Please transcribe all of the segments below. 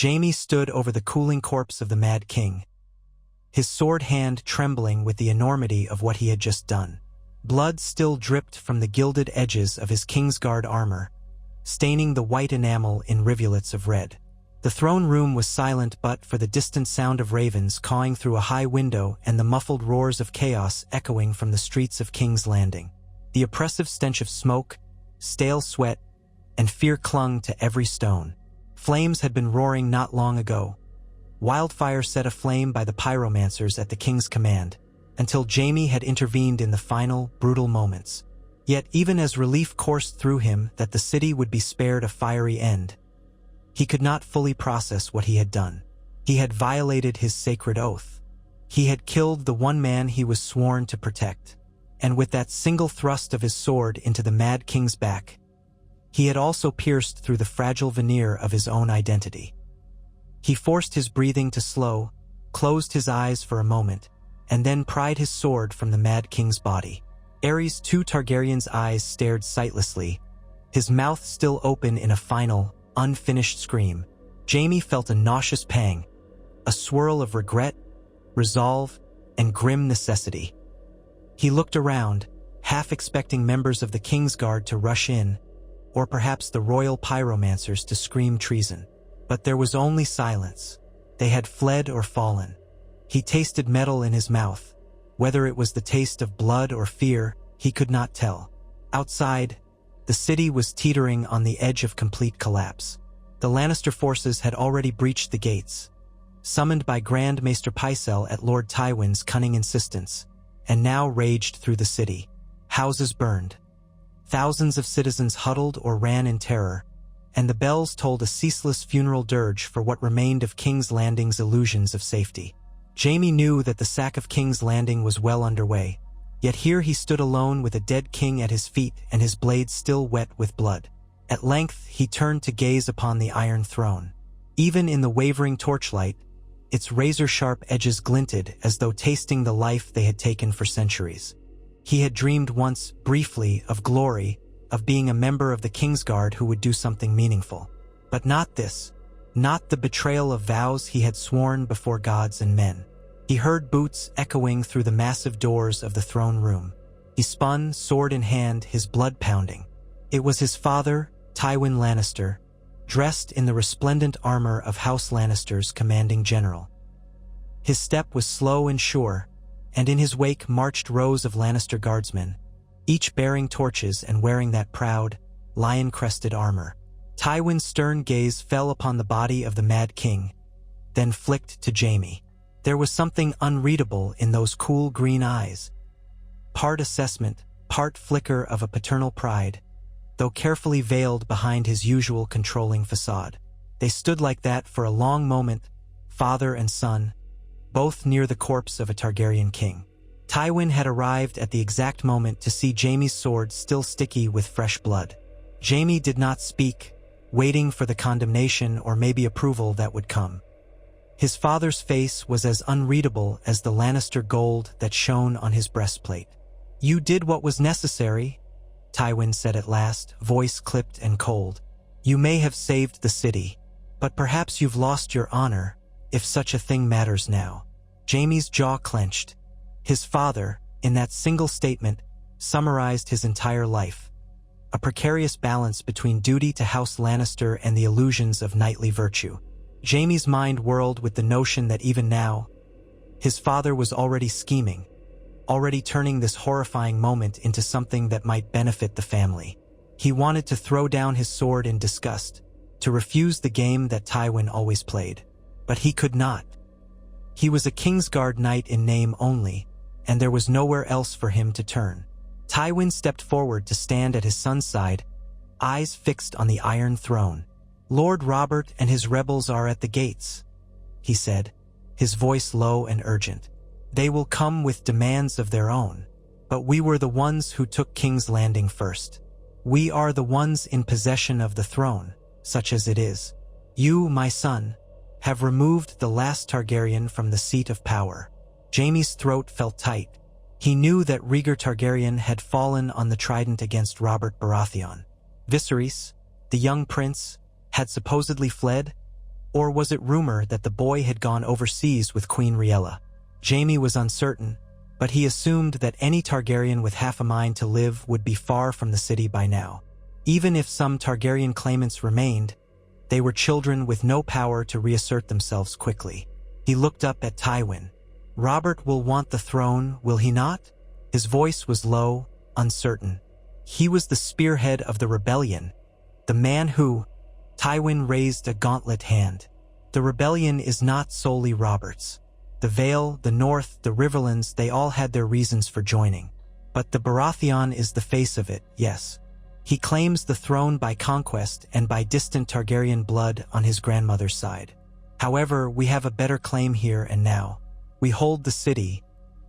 Jaime stood over the cooling corpse of the Mad King, his sword hand trembling with the enormity of what he had just done. Blood still dripped from the gilded edges of his Kingsguard armor, staining the white enamel in rivulets of red. The throne room was silent but for the distant sound of ravens cawing through a high window and the muffled roars of chaos echoing from the streets of King's Landing. The oppressive stench of smoke, stale sweat, and fear clung to every stone. Flames had been roaring not long ago, wildfire set aflame by the pyromancers at the king's command, until Jaime had intervened in the final, brutal moments. Yet even as relief coursed through him that the city would be spared a fiery end, he could not fully process what he had done. He had violated his sacred oath. He had killed the one man he was sworn to protect. And with that single thrust of his sword into the Mad King's back, he had also pierced through the fragile veneer of his own identity. He forced his breathing to slow, closed his eyes for a moment, and then pried his sword from the Mad King's body. Aerys II Targaryen's eyes stared sightlessly, his mouth still open in a final, unfinished scream. Jaime felt a nauseous pang, a swirl of regret, resolve, and grim necessity. He looked around, half expecting members of the Kingsguard to rush in, or perhaps the royal pyromancers to scream treason. But there was only silence. They had fled or fallen. He tasted metal in his mouth. Whether it was the taste of blood or fear, he could not tell. Outside, the city was teetering on the edge of complete collapse. The Lannister forces had already breached the gates, summoned by Grand Maester Pycelle at Lord Tywin's cunning insistence, and now raged through the city. Houses burned. Thousands of citizens huddled or ran in terror, and the bells tolled a ceaseless funeral dirge for what remained of King's Landing's illusions of safety. Jaime knew that the sack of King's Landing was well underway, yet here he stood alone with a dead king at his feet and his blade still wet with blood. At length he turned to gaze upon the Iron Throne. Even in the wavering torchlight, its razor-sharp edges glinted as though tasting the life they had taken for centuries. He had dreamed once, briefly, of glory, of being a member of the Kingsguard who would do something meaningful. But not this. Not the betrayal of vows he had sworn before gods and men. He heard boots echoing through the massive doors of the throne room. He spun, sword in hand, his blood pounding. It was his father, Tywin Lannister, dressed in the resplendent armor of House Lannister's commanding general. His step was slow and sure, and in his wake marched rows of Lannister guardsmen, each bearing torches and wearing that proud, lion-crested armor. Tywin's stern gaze fell upon the body of the Mad King, then flicked to Jaime. There was something unreadable in those cool green eyes, part assessment, part flicker of a paternal pride, though carefully veiled behind his usual controlling facade. They stood like that for a long moment, father and son, both near the corpse of a Targaryen king. Tywin had arrived at the exact moment to see Jaime's sword still sticky with fresh blood. Jaime did not speak, waiting for the condemnation or maybe approval that would come. His father's face was as unreadable as the Lannister gold that shone on his breastplate. "You did what was necessary," Tywin said at last, voice clipped and cold. "You may have saved the city, but perhaps you've lost your honor, if such a thing matters now." Jaime's jaw clenched. His father, in that single statement, summarized his entire life. A precarious balance between duty to House Lannister and the illusions of knightly virtue. Jaime's mind whirled with the notion that even now, his father was already scheming, already turning this horrifying moment into something that might benefit the family. He wanted to throw down his sword in disgust, to refuse the game that Tywin always played. But he could not. He was a Kingsguard knight in name only, and there was nowhere else for him to turn. Tywin stepped forward to stand at his son's side, eyes fixed on the Iron Throne. "Lord Robert and his rebels are at the gates," he said, his voice low and urgent. "They will come with demands of their own, but we were the ones who took King's Landing first. We are the ones in possession of the throne, such as it is. You, my son, have removed the last Targaryen from the seat of power." Jaime's throat felt tight. He knew that Rhaegar Targaryen had fallen on the trident against Robert Baratheon. Viserys, the young prince, had supposedly fled, Or was it rumor that the boy had gone overseas with Queen Riella? Jaime was uncertain, but he assumed that any Targaryen with half a mind to live would be far from the city by now. Even if some Targaryen claimants remained, they were children with no power to reassert themselves quickly. He looked up at Tywin. Robert will want the throne, will he not? His voice was low, uncertain. He was the spearhead of the rebellion, the man who... Tywin raised a gauntlet hand. The rebellion is not solely Robert's. The Vale, the North, the Riverlands, they all had their reasons for joining. But the Baratheon is the face of it, yes. He claims the throne by conquest and by distant Targaryen blood on his grandmother's side. However, we have a better claim here and now. We hold the city.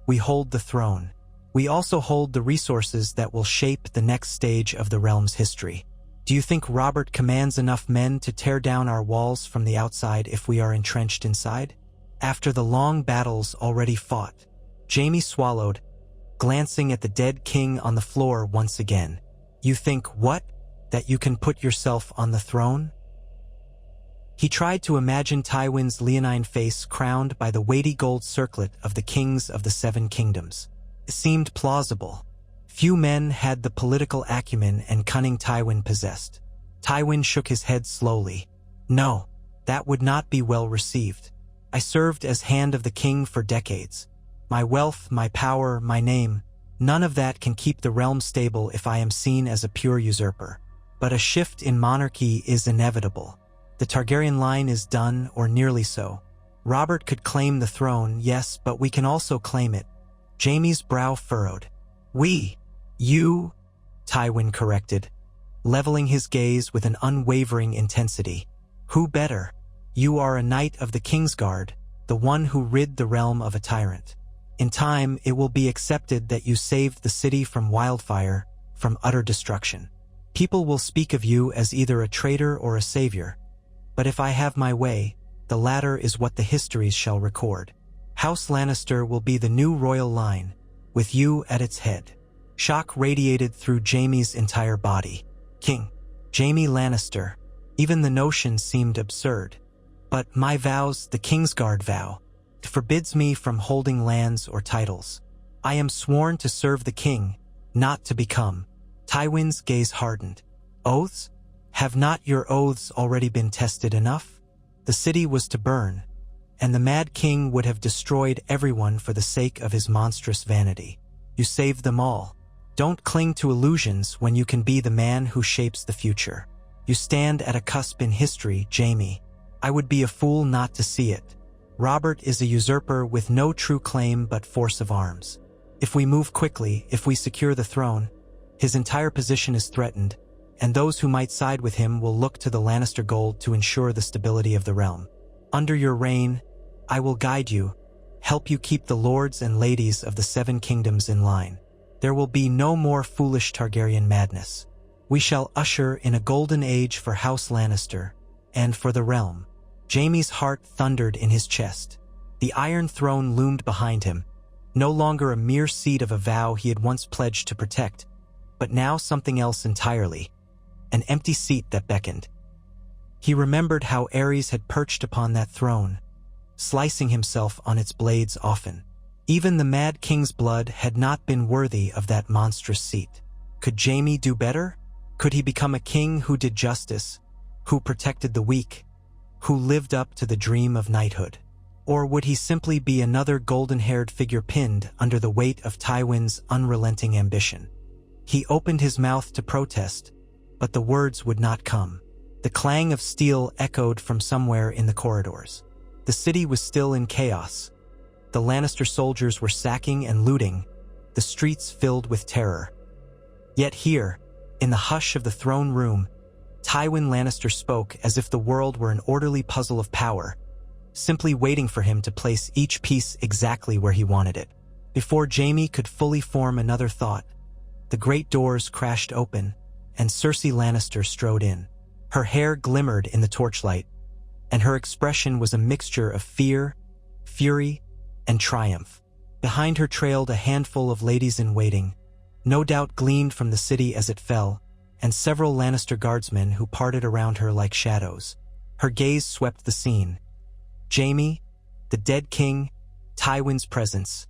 We hold the throne. We also hold the resources that will shape the next stage of the realm's history. Do you think Robert commands enough men to tear down our walls from the outside if we are entrenched inside? After the long battles already fought, Jaime swallowed, glancing at the dead king on the floor once again. You think what? That you can put yourself on the throne? He tried to imagine Tywin's leonine face crowned by the weighty gold circlet of the kings of the Seven Kingdoms. It seemed plausible. Few men had the political acumen and cunning Tywin possessed. Tywin shook his head slowly. No, that would not be well received. I served as Hand of the King for decades. My wealth, my power, my name, none of that can keep the realm stable if I am seen as a pure usurper. But a shift in monarchy is inevitable. The Targaryen line is done, or nearly so. Robert could claim the throne, yes, but we can also claim it. Jaime's brow furrowed. We. You, Tywin corrected, leveling his gaze with an unwavering intensity. Who better? You are a knight of the Kingsguard, the one who rid the realm of a tyrant. In time, it will be accepted that you saved the city from wildfire, from utter destruction. People will speak of you as either a traitor or a savior. But if I have my way, the latter is what the histories shall record. House Lannister will be the new royal line, with you at its head. Shock radiated through Jaime's entire body. King. Jaime Lannister. Even the notion seemed absurd. But my vows, the Kingsguard vow, forbids me from holding lands or titles. I am sworn to serve the king, not to become. Tywin's gaze hardened. Oaths? Have not your oaths already been tested enough? The city was to burn, and the Mad King would have destroyed everyone for the sake of his monstrous vanity. You saved them all. Don't cling to illusions when you can be the man who shapes the future. You stand at a cusp in history, Jaime. I would be a fool not to see it. Robert is a usurper with no true claim but force of arms. If we move quickly, if we secure the throne, his entire position is threatened, and those who might side with him will look to the Lannister gold to ensure the stability of the realm. Under your reign, I will guide you, help you keep the lords and ladies of the Seven Kingdoms in line. There will be no more foolish Targaryen madness. We shall usher in a golden age for House Lannister, and for the realm. Jaime's heart thundered in his chest. The Iron Throne loomed behind him, no longer a mere seat of a vow he had once pledged to protect, but now something else entirely, an empty seat that beckoned. He remembered how Aerys had perched upon that throne, slicing himself on its blades often. Even the Mad King's blood had not been worthy of that monstrous seat. Could Jaime do better? Could he become a king who did justice, who protected the weak, who lived up to the dream of knighthood? Or would he simply be another golden-haired figure pinned under the weight of Tywin's unrelenting ambition? He opened his mouth to protest, but the words would not come. The clang of steel echoed from somewhere in the corridors. The city was still in chaos. The Lannister soldiers were sacking and looting, the streets filled with terror. Yet here, in the hush of the throne room, Tywin Lannister spoke as if the world were an orderly puzzle of power, simply waiting for him to place each piece exactly where he wanted it. Before Jaime could fully form another thought, the great doors crashed open, and Cersei Lannister strode in. Her hair glimmered in the torchlight, and her expression was a mixture of fear, fury, and triumph. Behind her trailed a handful of ladies-in-waiting, no doubt gleaned from the city as it fell, and several Lannister guardsmen who parted around her like shadows. Her gaze swept the scene. Jaime, the dead king, Tywin's presence.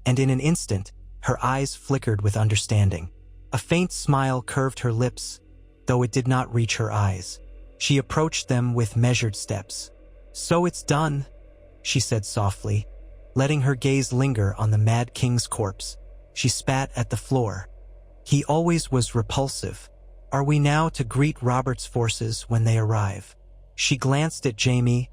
And in an instant, her eyes flickered with understanding. A faint smile curved her lips, though it did not reach her eyes. She approached them with measured steps. "So it's done," she said softly, letting her gaze linger on the Mad King's corpse. She spat at the floor. "He always was repulsive. Are we now to greet Robert's forces when they arrive?" She glanced at Jaime,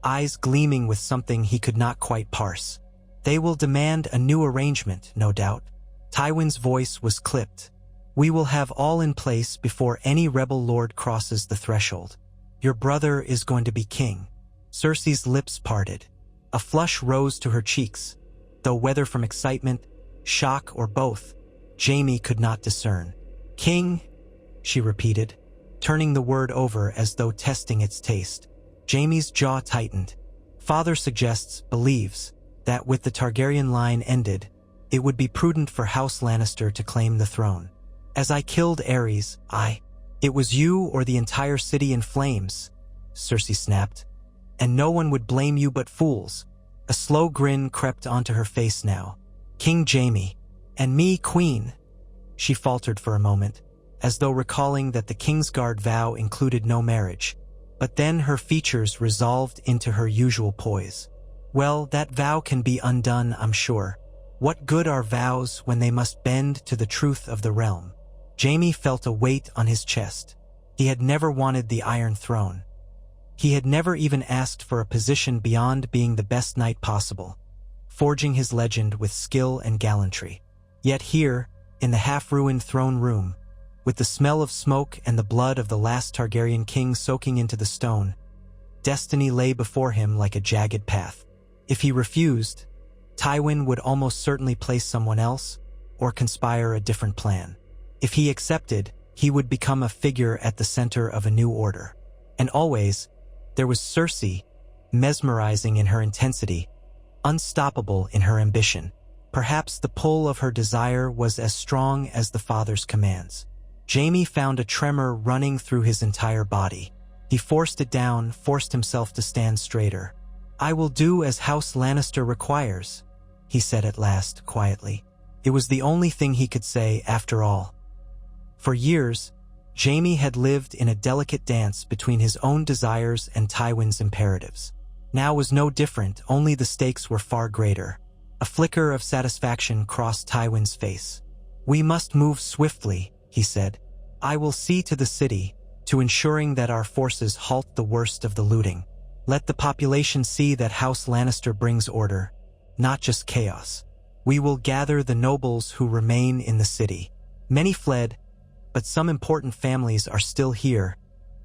eyes gleaming with something he could not quite parse. "They will demand a new arrangement, no doubt." Tywin's voice was clipped. "We will have all in place before any rebel lord crosses the threshold. Your brother is going to be king." Cersei's lips parted. A flush rose to her cheeks, though whether from excitement, shock, or both, Jaime could not discern. "King," she repeated, turning the word over as though testing its taste. Jaime's jaw tightened. "Father suggests, believes, that with the Targaryen line ended, it would be prudent for House Lannister to claim the throne. As I killed Aerys, it was you or the entire city in flames," Cersei snapped. "And no one would blame you but fools." A slow grin crept onto her face now. "King Jaime, and me queen," she faltered for a moment, as though recalling that the Kingsguard vow included no marriage. But then her features resolved into her usual poise. "Well, that vow can be undone, I'm sure. What good are vows when they must bend to the truth of the realm?" Jaime felt a weight on his chest. He had never wanted the Iron Throne. He had never even asked for a position beyond being the best knight possible, forging his legend with skill and gallantry. Yet here, in the half-ruined throne room, with the smell of smoke and the blood of the last Targaryen king soaking into the stone, destiny lay before him like a jagged path. If he refused, Tywin would almost certainly place someone else or conspire a different plan. If he accepted, he would become a figure at the center of a new order. And always, there was Cersei, mesmerizing in her intensity, unstoppable in her ambition. Perhaps the pull of her desire was as strong as the father's commands. Jaime found a tremor running through his entire body. He forced it down, forced himself to stand straighter. "I will do as House Lannister requires," he said at last, quietly. It was the only thing he could say after all. For years, Jaime had lived in a delicate dance between his own desires and Tywin's imperatives. Now was no different, only the stakes were far greater. A flicker of satisfaction crossed Tywin's face. "We must move swiftly," he said. "I will see to the city, to ensuring that our forces halt the worst of the looting. Let the population see that House Lannister brings order, not just chaos. We will gather the nobles who remain in the city. Many fled, but some important families are still here,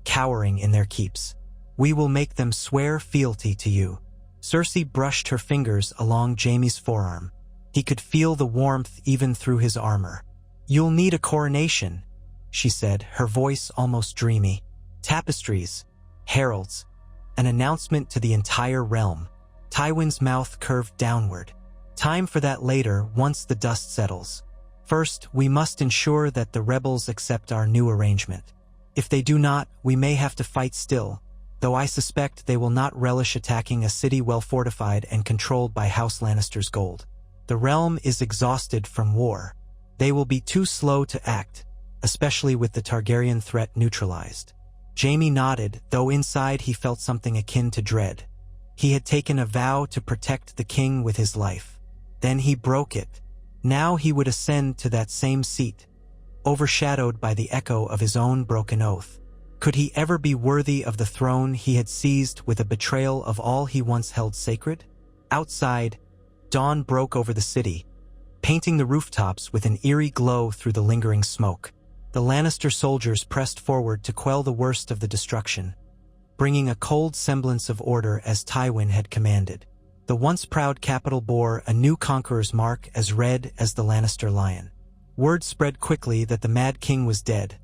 cowering in their keeps. We will make them swear fealty to you." Cersei brushed her fingers along Jaime's forearm. He could feel the warmth even through his armor. "You'll need a coronation," she said, her voice almost dreamy. "Tapestries, heralds, an announcement to the entire realm." Tywin's mouth curved downward. "Time for that later, once the dust settles. First, we must ensure that the rebels accept our new arrangement. If they do not, we may have to fight still, though I suspect they will not relish attacking a city well fortified and controlled by House Lannister's gold. The realm is exhausted from war. They will be too slow to act, especially with the Targaryen threat neutralized." Jaime nodded, though inside he felt something akin to dread. He had taken a vow to protect the king with his life. Then he broke it. Now he would ascend to that same seat, overshadowed by the echo of his own broken oath. Could he ever be worthy of the throne he had seized with a betrayal of all he once held sacred? Outside, dawn broke over the city, painting the rooftops with an eerie glow through the lingering smoke. The Lannister soldiers pressed forward to quell the worst of the destruction, bringing a cold semblance of order as Tywin had commanded. The once proud capital bore a new conqueror's mark as red as the Lannister lion. Word spread quickly that the Mad King was dead,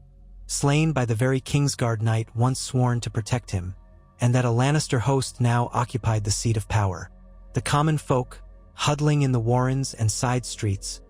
slain by the very Kingsguard knight once sworn to protect him, and that a Lannister host now occupied the seat of power. The common folk, huddling in the warrens and side streets,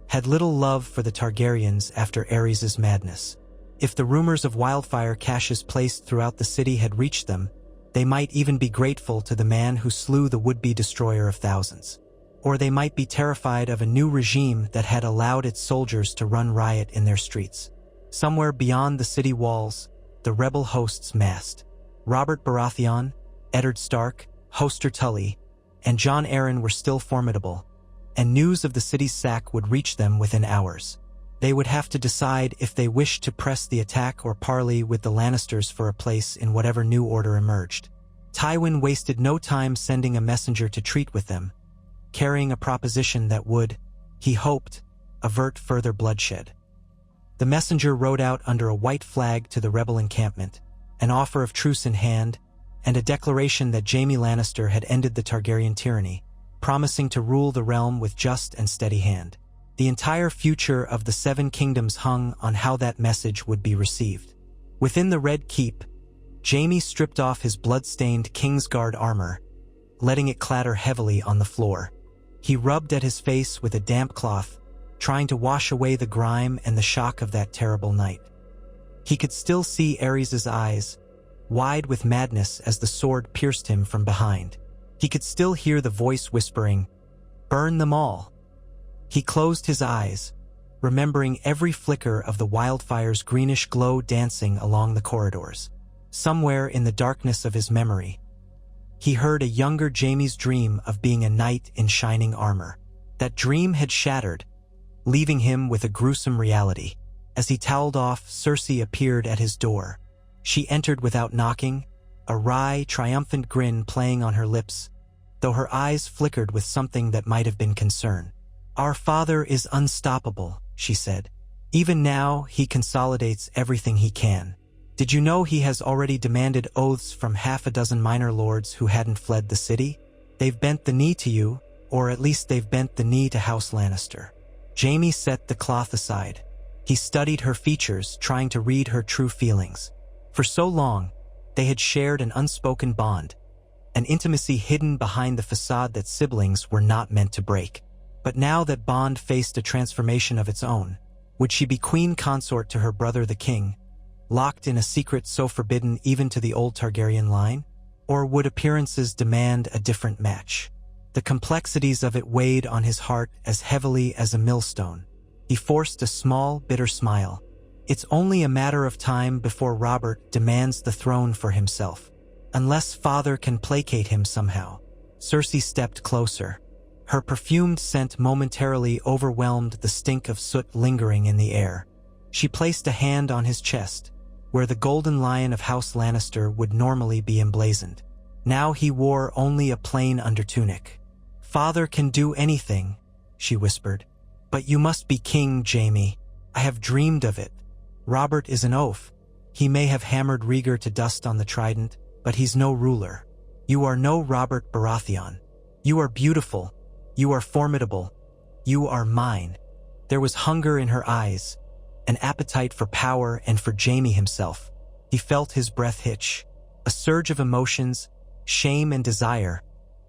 had little love for the Targaryens after Aerys' madness. If the rumors of wildfire caches placed throughout the city had reached them, They might even be grateful to the man who slew the would-be destroyer of thousands. Or they might be terrified of a new regime that had allowed its soldiers to run riot in their streets. Somewhere beyond the city walls, the rebel hosts massed. Robert Baratheon, Eddard Stark, Hoster Tully, and Jon Arryn were still formidable, and news of the city's sack would reach them within hours. They would have to decide if they wished to press the attack or parley with the Lannisters for a place in whatever new order emerged. Tywin wasted no time sending a messenger to treat with them, carrying a proposition that would, he hoped, avert further bloodshed. The messenger rode out under a white flag to the rebel encampment, an offer of truce in hand, and a declaration that Jaime Lannister had ended the Targaryen tyranny, promising to rule the realm with just and steady hand. The entire future of the Seven Kingdoms hung on how that message would be received. Within the Red Keep, Jaime stripped off his blood-stained Kingsguard armor, letting it clatter heavily on the floor. He rubbed at his face with a damp cloth, trying to wash away the grime and the shock of that terrible night. He could still see Aerys' eyes, wide with madness as the sword pierced him from behind. He could still hear the voice whispering, "Burn them all." He closed his eyes, remembering every flicker of the wildfire's greenish glow dancing along the corridors. Somewhere in the darkness of his memory, he heard a younger Jaime's dream of being a knight in shining armor. That dream had shattered, leaving him with a gruesome reality. As he toweled off, Cersei appeared at his door. She entered without knocking, a wry, triumphant grin playing on her lips, though her eyes flickered with something that might have been concern. "Our father is unstoppable," she said. "Even now, he consolidates everything he can. Did you know he has already demanded oaths from half a dozen minor lords who hadn't fled the city? They've bent the knee to you, or at least they've bent the knee to House Lannister." Jaime set the cloth aside. He studied her features, trying to read her true feelings. For so long, they had shared an unspoken bond, an intimacy hidden behind the facade that siblings were not meant to break. But now that bond faced a transformation of its own, would she be queen consort to her brother the king, locked in a secret so forbidden even to the old Targaryen line? Or would appearances demand a different match? The complexities of it weighed on his heart as heavily as a millstone. He forced a small, bitter smile. It's only a matter of time before Robert demands the throne for himself. Unless father can placate him somehow. Cersei stepped closer. Her perfumed scent momentarily overwhelmed the stink of soot lingering in the air. She placed a hand on his chest, where the golden lion of House Lannister would normally be emblazoned. Now he wore only a plain undertunic. "Father can do anything," she whispered. "But you must be king, Jaime. I have dreamed of it. Robert is an oaf. He may have hammered Rhaegar to dust on the trident, but he's no ruler. You are no Robert Baratheon. You are beautiful. You are formidable. You are mine." There was hunger in her eyes, an appetite for power and for Jaime himself. He felt his breath hitch. A surge of emotions, shame and desire,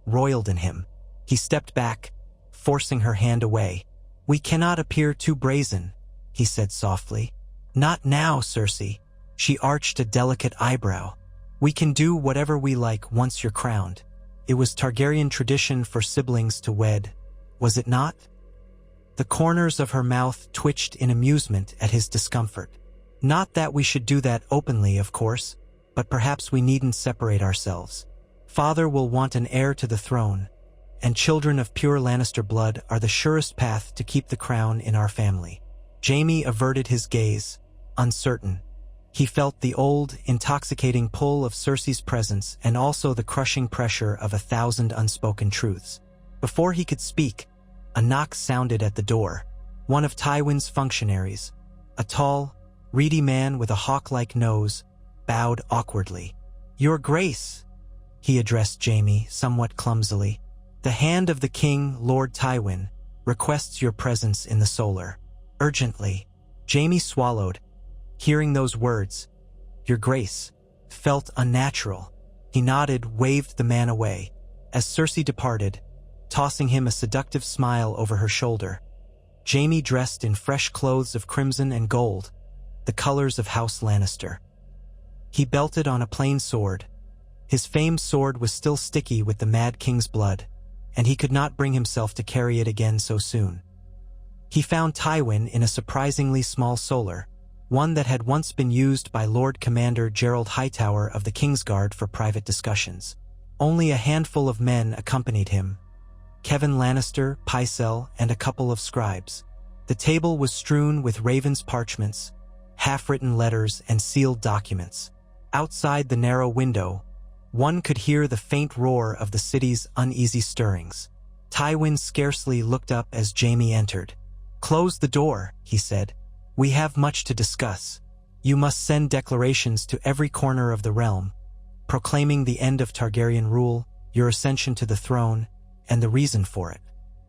roiled in him. He stepped back, forcing her hand away. "We cannot appear too brazen," he said softly. "Not now, Cersei." She arched a delicate eyebrow. "We can do whatever we like once you're crowned. It was Targaryen tradition for siblings to wed, was it not?" The corners of her mouth twitched in amusement at his discomfort. "Not that we should do that openly, of course, but perhaps we needn't separate ourselves. Father will want an heir to the throne, and children of pure Lannister blood are the surest path to keep the crown in our family." Jaime averted his gaze, uncertain. He felt the old, intoxicating pull of Cersei's presence and also the crushing pressure of 1,000 unspoken truths. Before he could speak, a knock sounded at the door. One of Tywin's functionaries, a tall, reedy man with a hawk-like nose, bowed awkwardly. "Your Grace," he addressed Jaime somewhat clumsily. "The hand of the king, Lord Tywin, requests your presence in the Solar. Urgently." Jaime swallowed. Hearing those words, "Your Grace," felt unnatural. He nodded, waved the man away. As Cersei departed, tossing him a seductive smile over her shoulder, Jaime dressed in fresh clothes of crimson and gold, the colors of House Lannister. He belted on a plain sword, His famed sword was still sticky with the Mad King's blood, and he could not bring himself to carry it again so soon. He found Tywin in a surprisingly small solar, one that had once been used by Lord Commander Gerald Hightower of the Kingsguard for private discussions. Only a handful of men accompanied him: Kevin Lannister, Pycelle, and a couple of scribes. The table was strewn with Raven's parchments, half-written letters, and sealed documents. Outside the narrow window, one could hear the faint roar of the city's uneasy stirrings. Tywin scarcely looked up as Jaime entered. "Close the door," he said. "We have much to discuss. You must send declarations to every corner of the realm, proclaiming the end of Targaryen rule, your ascension to the throne, and the reason for it.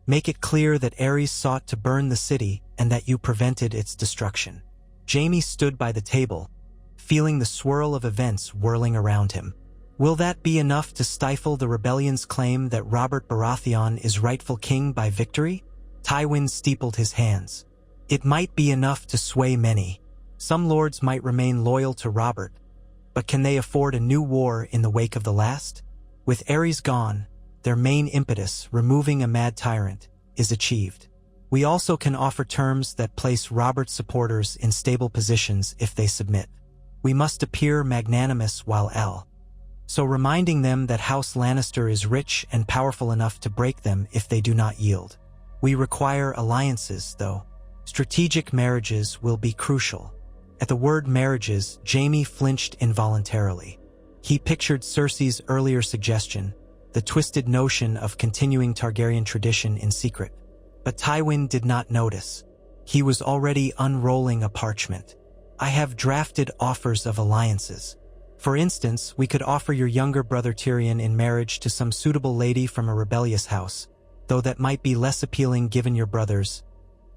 Make it clear that Aerys sought to burn the city and that you prevented its destruction." Jaime stood by the table, feeling the swirl of events whirling around him. Will that be enough to stifle the rebellion's claim that Robert Baratheon is rightful king by victory? Tywin steepled his hands. It might be enough to sway many. Some lords might remain loyal to Robert, but can they afford a new war in the wake of the last? With Aerys gone, their main impetus, removing a mad tyrant, is achieved. We also can offer terms that place Robert's supporters in stable positions if they submit. We must appear magnanimous while so reminding them that House Lannister is rich and powerful enough to break them if they do not yield. We require alliances, though. Strategic marriages will be crucial. At the word marriages, Jaime flinched involuntarily. He pictured Cersei's earlier suggestion, the twisted notion of continuing Targaryen tradition in secret. But Tywin did not notice. He was already unrolling a parchment. "I have drafted offers of alliances. For instance, we could offer your younger brother Tyrion in marriage to some suitable lady from a rebellious house, though that might be less appealing given your brother's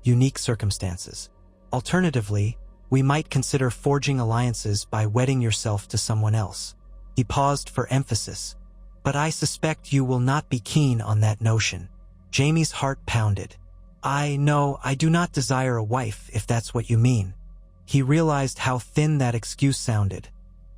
unique circumstances. Alternatively, we might consider forging alliances by wedding yourself to someone else." He paused for emphasis. "But I suspect you will not be keen on that notion." Jaime's heart pounded. I do not desire a wife, if that's what you mean." He realized how thin that excuse sounded,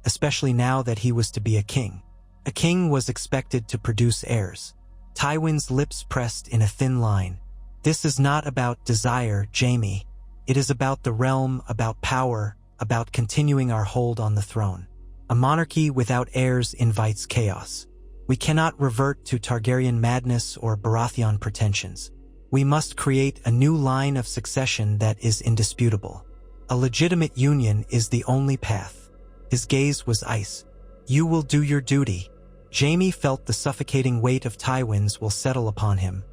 especially now that he was to be a king. A king was expected to produce heirs. Tywin's lips pressed in a thin line. "This is not about desire, Jaime. It is about the realm, about power, about continuing our hold on the throne. A monarchy without heirs invites chaos. We cannot revert to Targaryen madness or Baratheon pretensions. We must create a new line of succession that is indisputable. A legitimate union is the only path." His gaze was ice. "You will do your duty." Jaime felt the suffocating weight of Tywin's will settle upon him,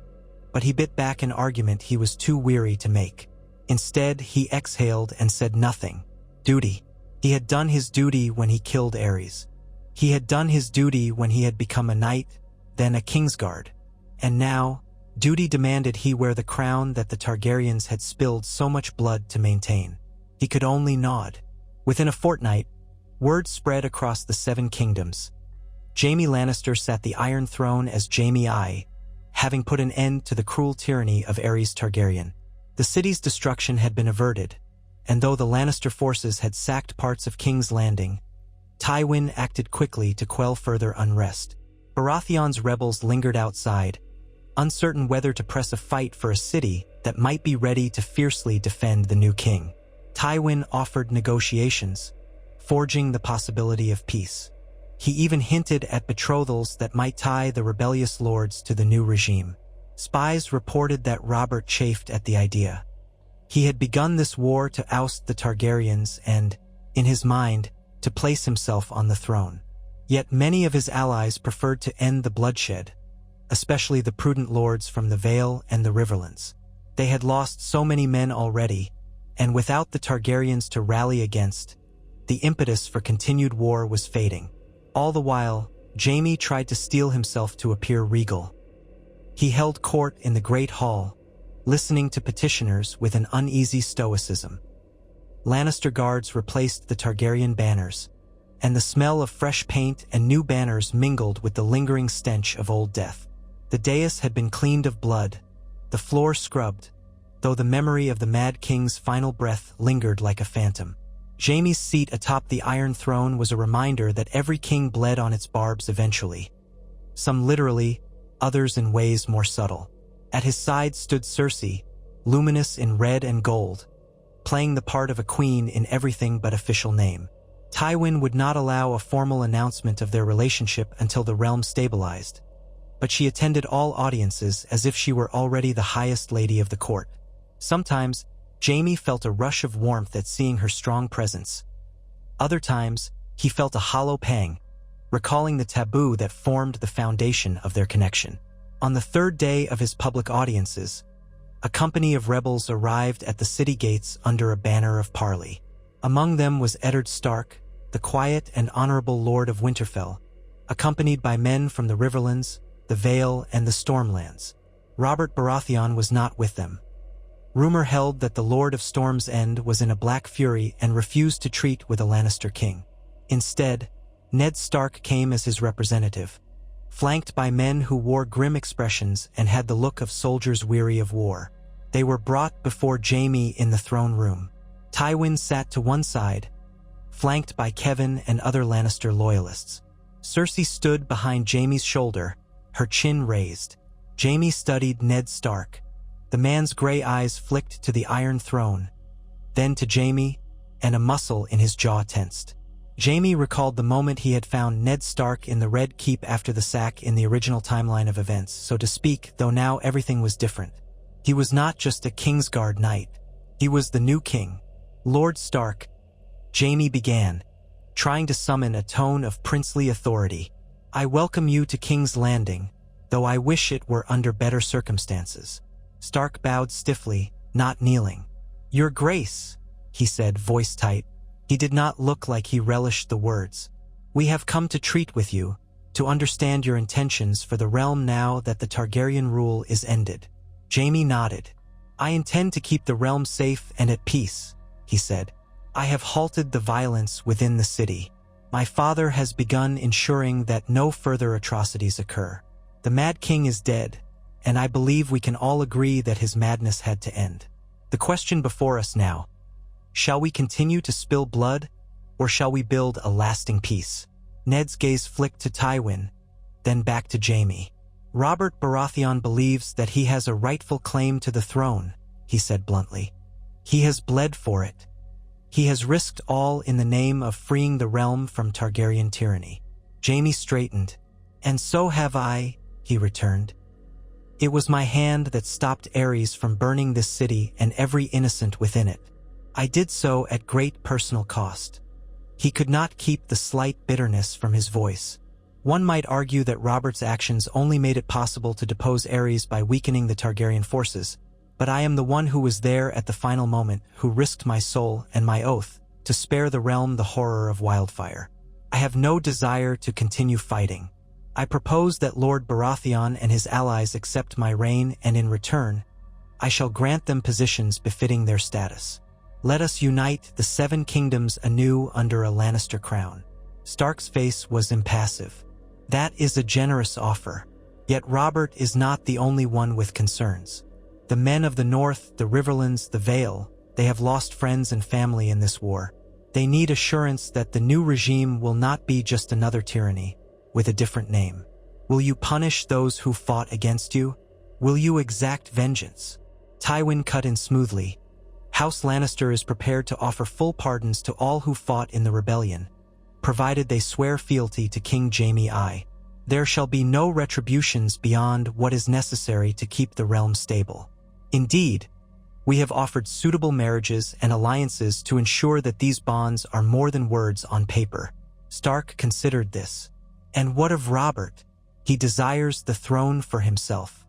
but he bit back an argument he was too weary to make. Instead, he exhaled and said nothing. Duty. He had done his duty when he killed Aerys. He had done his duty when he had become a knight, then a Kingsguard. And now, duty demanded he wear the crown that the Targaryens had spilled so much blood to maintain. He could only nod. Within a fortnight, word spread across the Seven Kingdoms. Jaime Lannister sat the Iron Throne as Jaime I, having put an end to the cruel tyranny of Aerys Targaryen. The city's destruction had been averted, and though the Lannister forces had sacked parts of King's Landing, Tywin acted quickly to quell further unrest. Baratheon's rebels lingered outside, uncertain whether to press a fight for a city that might be ready to fiercely defend the new king. Tywin offered negotiations, forging the possibility of peace. He even hinted at betrothals that might tie the rebellious lords to the new regime. Spies reported that Robert chafed at the idea. He had begun this war to oust the Targaryens and, in his mind, to place himself on the throne. Yet many of his allies preferred to end the bloodshed, especially the prudent lords from the Vale and the Riverlands. They had lost so many men already, and without the Targaryens to rally against, the impetus for continued war was fading. All the while, Jaime tried to steel himself to appear regal. He held court in the Great Hall, listening to petitioners with an uneasy stoicism. Lannister guards replaced the Targaryen banners, and the smell of fresh paint and new banners mingled with the lingering stench of old death. The dais had been cleaned of blood, the floor scrubbed, though the memory of the Mad King's final breath lingered like a phantom. Jaime's seat atop the Iron Throne was a reminder that every king bled on its barbs eventually. Some literally, others in ways more subtle. At his side stood Cersei, luminous in red and gold, playing the part of a queen in everything but official name. Tywin would not allow a formal announcement of their relationship until the realm stabilized, but she attended all audiences as if she were already the highest lady of the court. Sometimes, Jaime felt a rush of warmth at seeing her strong presence. Other times, he felt a hollow pang, recalling the taboo that formed the foundation of their connection. On the third day of his public audiences, a company of rebels arrived at the city gates under a banner of parley. Among them was Eddard Stark, the quiet and honorable Lord of Winterfell, accompanied by men from the Riverlands, the Vale, and the Stormlands. Robert Baratheon was not with them. Rumor held that the Lord of Storm's End was in a black fury and refused to treat with a Lannister king. Instead, Ned Stark came as his representative, flanked by men who wore grim expressions and had the look of soldiers weary of war. They were brought before Jaime in the throne room. Tywin sat to one side, flanked by Kevan and other Lannister loyalists. Cersei stood behind Jaime's shoulder, her chin raised. Jaime studied Ned Stark. The man's gray eyes flicked to the Iron Throne, then to Jaime, and a muscle in his jaw tensed. Jaime recalled the moment he had found Ned Stark in the Red Keep after the sack in the original timeline of events, so to speak, though now everything was different. He was not just a Kingsguard knight. He was the new king. Lord Stark, Jaime began, trying to summon a tone of princely authority. I welcome you to King's Landing, though I wish it were under better circumstances. Stark bowed stiffly, not kneeling. Your Grace, he said, voice tight. He did not look like he relished the words. We have come to treat with you, to understand your intentions for the realm now that the Targaryen rule is ended. Jaime nodded. I intend to keep the realm safe and at peace, he said. I have halted the violence within the city. My father has begun ensuring that no further atrocities occur. The Mad King is dead, and I believe we can all agree that his madness had to end. The question before us now, shall we continue to spill blood, or shall we build a lasting peace? Ned's gaze flicked to Tywin, then back to Jaime. Robert Baratheon believes that he has a rightful claim to the throne, he said bluntly. He has bled for it. He has risked all in the name of freeing the realm from Targaryen tyranny. Jaime straightened. And so have I, he returned. It was my hand that stopped Aerys from burning this city and every innocent within it. I did so at great personal cost. He could not keep the slight bitterness from his voice. One might argue that Robert's actions only made it possible to depose Aerys by weakening the Targaryen forces, but I am the one who was there at the final moment, who risked my soul and my oath to spare the realm the horror of wildfire. I have no desire to continue fighting. I propose that Lord Baratheon and his allies accept my reign, and in return, I shall grant them positions befitting their status. Let us unite the 7 kingdoms anew under a Lannister crown. Stark's face was impassive. That is a generous offer. Yet Robert is not the only one with concerns. The men of the North, the Riverlands, the Vale, they have lost friends and family in this war. They need assurance that the new regime will not be just another tyranny, with a different name. Will you punish those who fought against you? Will you exact vengeance? Tywin cut in smoothly. House Lannister is prepared to offer full pardons to all who fought in the rebellion, provided they swear fealty to King Jaime I. There shall be no retributions beyond what is necessary to keep the realm stable. Indeed, we have offered suitable marriages and alliances to ensure that these bonds are more than words on paper. Stark considered this. And what of Robert? He desires the throne for himself.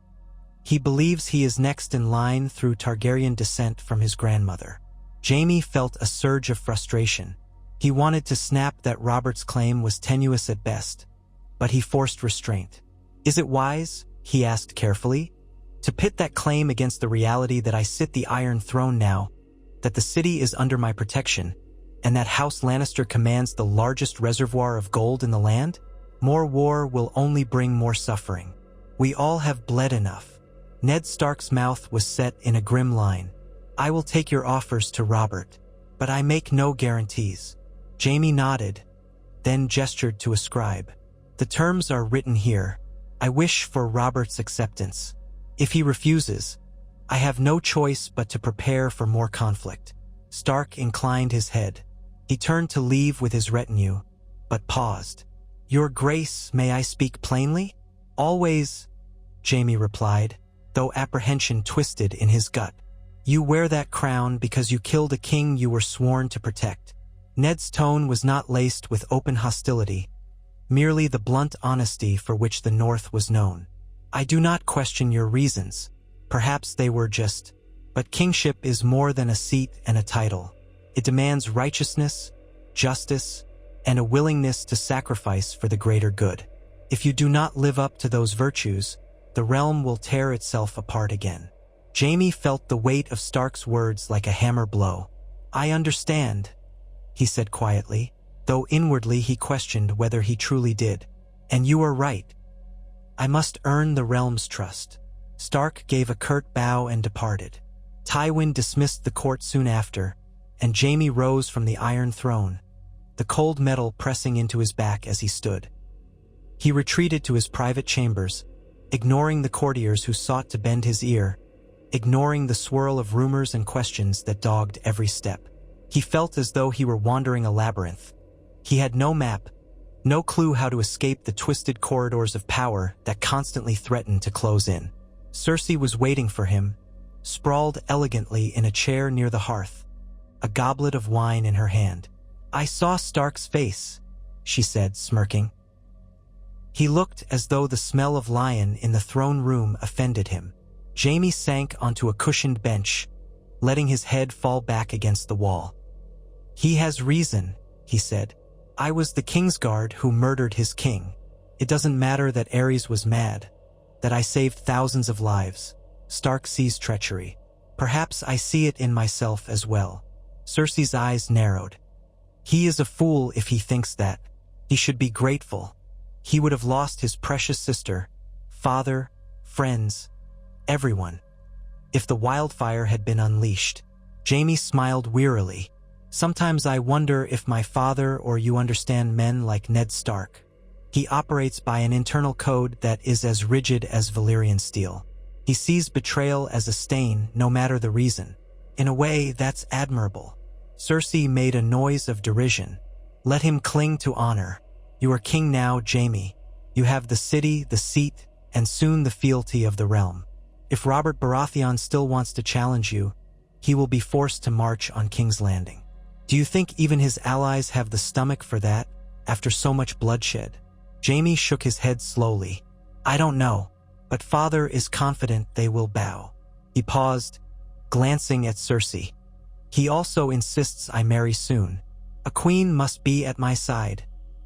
He believes he is next in line through Targaryen descent from his grandmother. Jaime felt a surge of frustration. He wanted to snap that Robert's claim was tenuous at best, but he forced restraint. Is it wise, he asked carefully, to pit that claim against the reality that I sit the Iron Throne now, that the city is under my protection, and that House Lannister commands the largest reservoir of gold in the land? More war will only bring more suffering. We all have bled enough. Ned Stark's mouth was set in a grim line. I will take your offers to Robert, but I make no guarantees." Jaime nodded, then gestured to a scribe. "The terms are written here. I wish for Robert's acceptance. If he refuses, I have no choice but to prepare for more conflict." Stark inclined his head. He turned to leave with his retinue, but paused. "Your Grace, may I speak plainly?" "Always," Jaime replied, though apprehension twisted in his gut. "You wear that crown because you killed a king you were sworn to protect." Ned's tone was not laced with open hostility, merely the blunt honesty for which the North was known. "I do not question your reasons. Perhaps they were just. But kingship is more than a seat and a title. It demands righteousness, justice, and a willingness to sacrifice for the greater good. If you do not live up to those virtues, the realm will tear itself apart again." Jaime felt the weight of Stark's words like a hammer blow. "I understand," he said quietly, though inwardly he questioned whether he truly did. "And you are right. I must earn the realm's trust." Stark gave a curt bow and departed. Tywin dismissed the court soon after, and Jaime rose from the Iron Throne, the cold metal pressing into his back as he stood. He retreated to his private chambers, ignoring the courtiers who sought to bend his ear, ignoring the swirl of rumors and questions that dogged every step. He felt as though he were wandering a labyrinth. He had no map, no clue how to escape the twisted corridors of power that constantly threatened to close in. Cersei was waiting for him, sprawled elegantly in a chair near the hearth, a goblet of wine in her hand. "I saw Stark's face," she said, smirking. He looked as though the smell of lion in the throne room offended him. Jaime sank onto a cushioned bench, letting his head fall back against the wall. "He has reason," he said. "I was the Kingsguard who murdered his king. It doesn't matter that Aerys was mad, that I saved thousands of lives. Stark sees treachery. Perhaps I see it in myself as well." Cersei's eyes narrowed. "He is a fool if he thinks that. He should be grateful. He would have lost his precious sister, father, friends, everyone, if the wildfire had been unleashed." Jaime smiled wearily. "Sometimes I wonder if my father or you understand men like Ned Stark. He operates by an internal code that is as rigid as Valyrian steel. He sees betrayal as a stain, no matter the reason. In a way, that's admirable." Cersei made a noise of derision. "Let him cling to honor. You are king now, Jaime. You have the city, the seat, and soon the fealty of the realm. If Robert Baratheon still wants to challenge you, he will be forced to march on King's Landing. Do you think even his allies have the stomach for that, after so much bloodshed?" Jaime shook his head slowly. "I don't know, but father is confident they will bow." He paused, glancing at Cersei. "He also insists I marry soon. A queen must be at my side,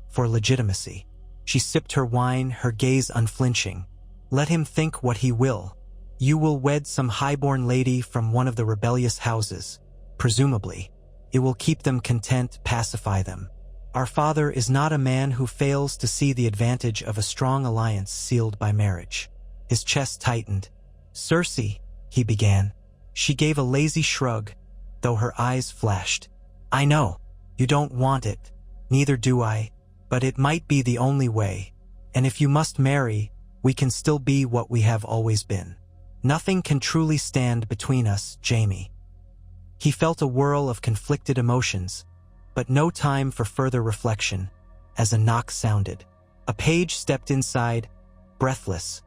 for legitimacy." She sipped her wine, her gaze unflinching. "Let him think what he will. You will wed some highborn lady from one of the rebellious houses, presumably. It will keep them content, pacify them. Our father is not a man who fails to see the advantage of a strong alliance sealed by marriage." His chest tightened. "Cersei," he began. She gave a lazy shrug, though her eyes flashed. "I know. You don't want it. Neither do I. But it might be the only way. And if you must marry, we can still be what we have always been. Nothing can truly stand between us, Jaime." He felt a whirl of conflicted emotions, but no time for further reflection, as a knock sounded. A page stepped inside, breathless,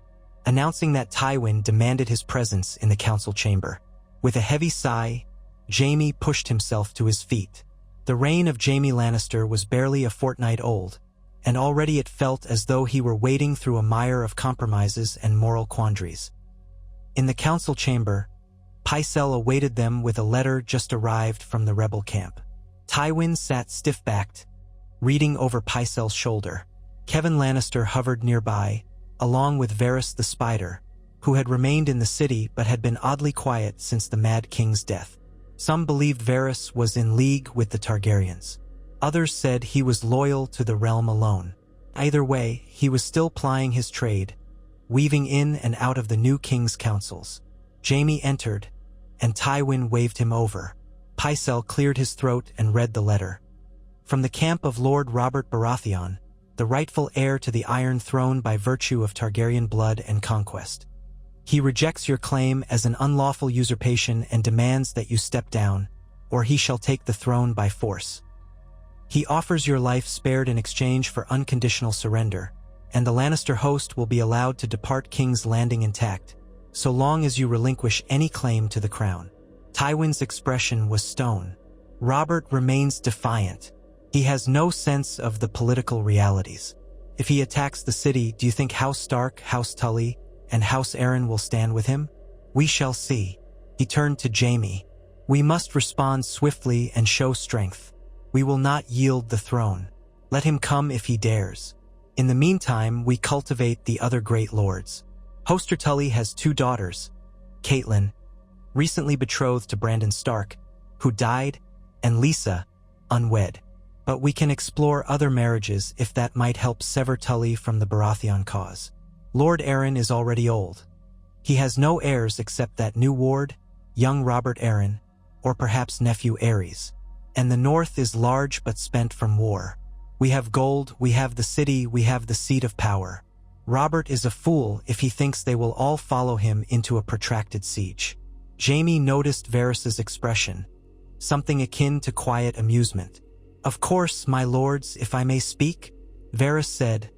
announcing that Tywin demanded his presence in the council chamber. With a heavy sigh, Jaime pushed himself to his feet. The reign of Jaime Lannister was barely a fortnight old, and already it felt as though he were wading through a mire of compromises and moral quandaries. In the council chamber, Pycelle awaited them with a letter just arrived from the rebel camp. Tywin sat stiff-backed, reading over Pycelle's shoulder. Kevan Lannister hovered nearby, along with Varys the Spider, who had remained in the city but had been oddly quiet since the Mad King's death. Some believed Varys was in league with the Targaryens. Others said he was loyal to the realm alone. Either way, he was still plying his trade, weaving in and out of the new king's councils. Jaime entered, and Tywin waved him over. Pycelle cleared his throat and read the letter. From the camp of Lord Robert Baratheon, the rightful heir to the Iron Throne by virtue of Targaryen blood and conquest. He rejects your claim as an unlawful usurpation and demands that you step down, or he shall take the throne by force. He offers your life spared in exchange for unconditional surrender, and the Lannister host will be allowed to depart King's Landing intact, so long as you relinquish any claim to the crown. Tywin's expression was stone. Robert remains defiant. He has no sense of the political realities. If he attacks the city, do you think House Stark, House Tully, and House Arryn will stand with him? We shall see. He turned to Jaime. We must respond swiftly and show strength. We will not yield the throne. Let him come if he dares. In the meantime, we cultivate the other great lords. Hoster Tully has 2 daughters, Catelyn, recently betrothed to Brandon Stark, who died, and Lisa, unwed. But we can explore other marriages if that might help sever Tully from the Baratheon cause. Lord Arryn is already old. He has no heirs except that new ward, young Robert Arryn, or perhaps nephew Aerys. And the north is large but spent from war. We have gold, we have the city, we have the seat of power. Robert is a fool if he thinks they will all follow him into a protracted siege. Jaime noticed Varys's expression, something akin to quiet amusement. Of course, my lords, if I may speak, Varys said,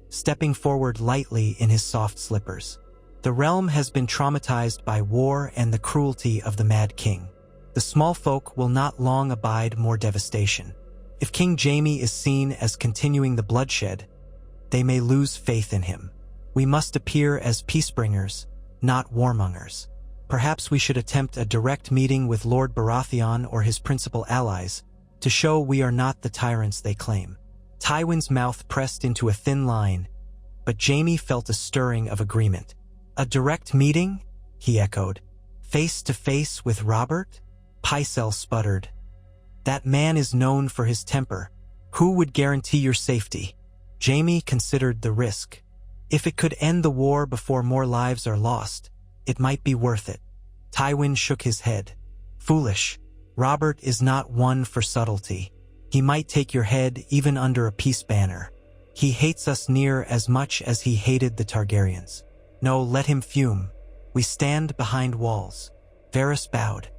stepping forward lightly in his soft slippers. The realm has been traumatized by war and the cruelty of the Mad King. The small folk will not long abide more devastation. If King Jaime is seen as continuing the bloodshed, they may lose faith in him. We must appear as peacebringers, not warmongers. Perhaps we should attempt a direct meeting with Lord Baratheon or his principal allies to show we are not the tyrants they claim. Tywin's mouth pressed into a thin line, but Jaime felt a stirring of agreement. A direct meeting? He echoed. Face to face with Robert? Pycelle sputtered. That man is known for his temper. Who would guarantee your safety? Jaime considered the risk. If it could end the war before more lives are lost, it might be worth it. Tywin shook his head. Foolish. Robert is not one for subtlety. He might take your head even under a peace banner. He hates us near as much as he hated the Targaryens. No, let him fume. We stand behind walls. Varys bowed.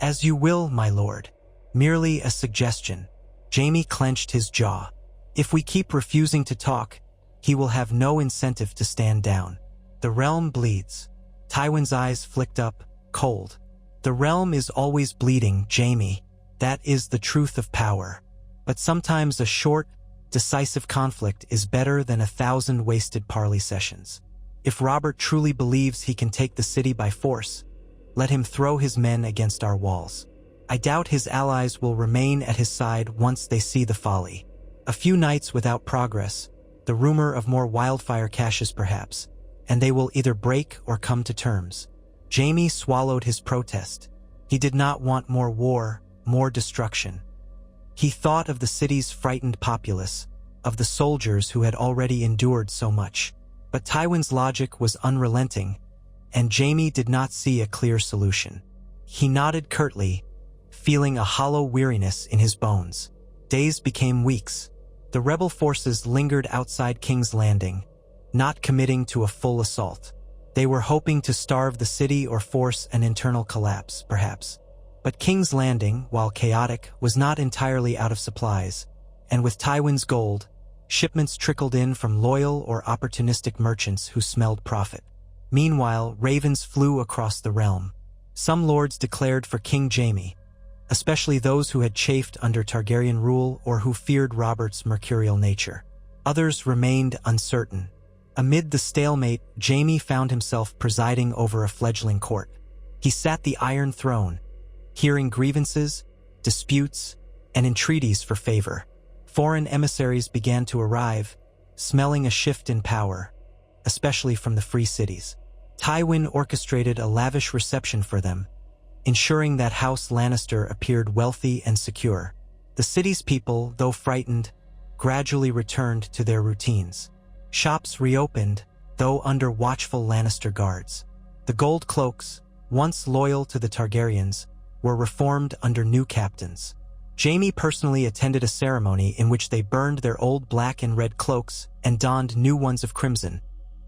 As you will, my lord. Merely a suggestion. Jaime clenched his jaw. If we keep refusing to talk, he will have no incentive to stand down. The realm bleeds. Tywin's eyes flicked up, cold. The realm is always bleeding, Jaime. That is the truth of power. But sometimes a short, decisive conflict is better than 1,000 wasted parley sessions. If Robert truly believes he can take the city by force, let him throw his men against our walls. I doubt his allies will remain at his side once they see the folly. A few nights without progress, the rumor of more wildfire caches perhaps, and they will either break or come to terms. Jaime swallowed his protest. He did not want more war, more destruction. He thought of the city's frightened populace, of the soldiers who had already endured so much. But Tywin's logic was unrelenting, and Jaime did not see a clear solution. He nodded curtly, feeling a hollow weariness in his bones. Days became weeks. The rebel forces lingered outside King's Landing, not committing to a full assault. They were hoping to starve the city or force an internal collapse, perhaps. But King's Landing, while chaotic, was not entirely out of supplies, and with Tywin's gold, shipments trickled in from loyal or opportunistic merchants who smelled profit. Meanwhile, ravens flew across the realm. Some lords declared for King Jaime, especially those who had chafed under Targaryen rule or who feared Robert's mercurial nature. Others remained uncertain. Amid the stalemate, Jaime found himself presiding over a fledgling court. He sat the Iron Throne, hearing grievances, disputes, and entreaties for favor. Foreign emissaries began to arrive, smelling a shift in power, especially from the free cities. Tywin orchestrated a lavish reception for them, ensuring that House Lannister appeared wealthy and secure. The city's people, though frightened, gradually returned to their routines. Shops reopened, though under watchful Lannister guards. The gold cloaks, once loyal to the Targaryens, were reformed under new captains. Jaime personally attended a ceremony in which they burned their old black and red cloaks and donned new ones of crimson,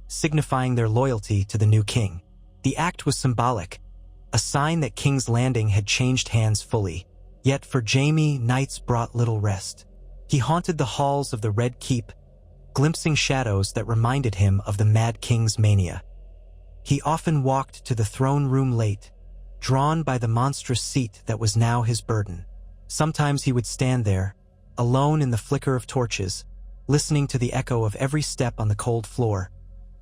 signifying their loyalty to the new king. The act was symbolic, a sign that King's Landing had changed hands fully. Yet for Jaime, nights brought little rest. He haunted the halls of the Red Keep, glimpsing shadows that reminded him of the Mad King's mania. He often walked to the throne room late, drawn by the monstrous seat that was now his burden. Sometimes he would stand there, alone in the flicker of torches, listening to the echo of every step on the cold floor,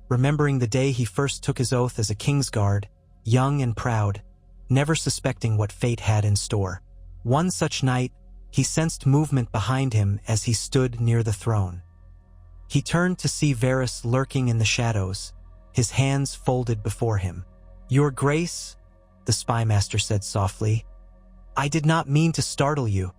remembering the day he first took his oath as a Kingsguard, young and proud, never suspecting what fate had in store. One such night, he sensed movement behind him as he stood near the throne. He turned to see Varys lurking in the shadows, his hands folded before him. "Your Grace," the spymaster said softly, "I did not mean to startle you."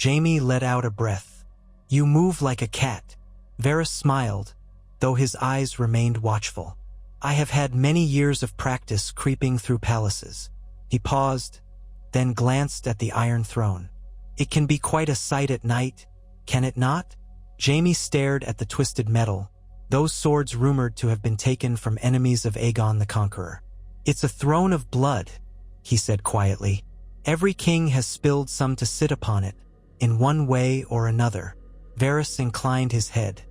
Jaime let out a breath. "You move like a cat." Varys smiled, though his eyes remained watchful. "I have had many years of practice creeping through palaces." He paused, then glanced at the Iron Throne. "It can be quite a sight at night, can it not?" Jaime stared at the twisted metal, those swords rumored to have been taken from enemies of Aegon the Conqueror. "It's a throne of blood," he said quietly. "Every king has spilled some to sit upon it, in one way or another." Varys inclined his head.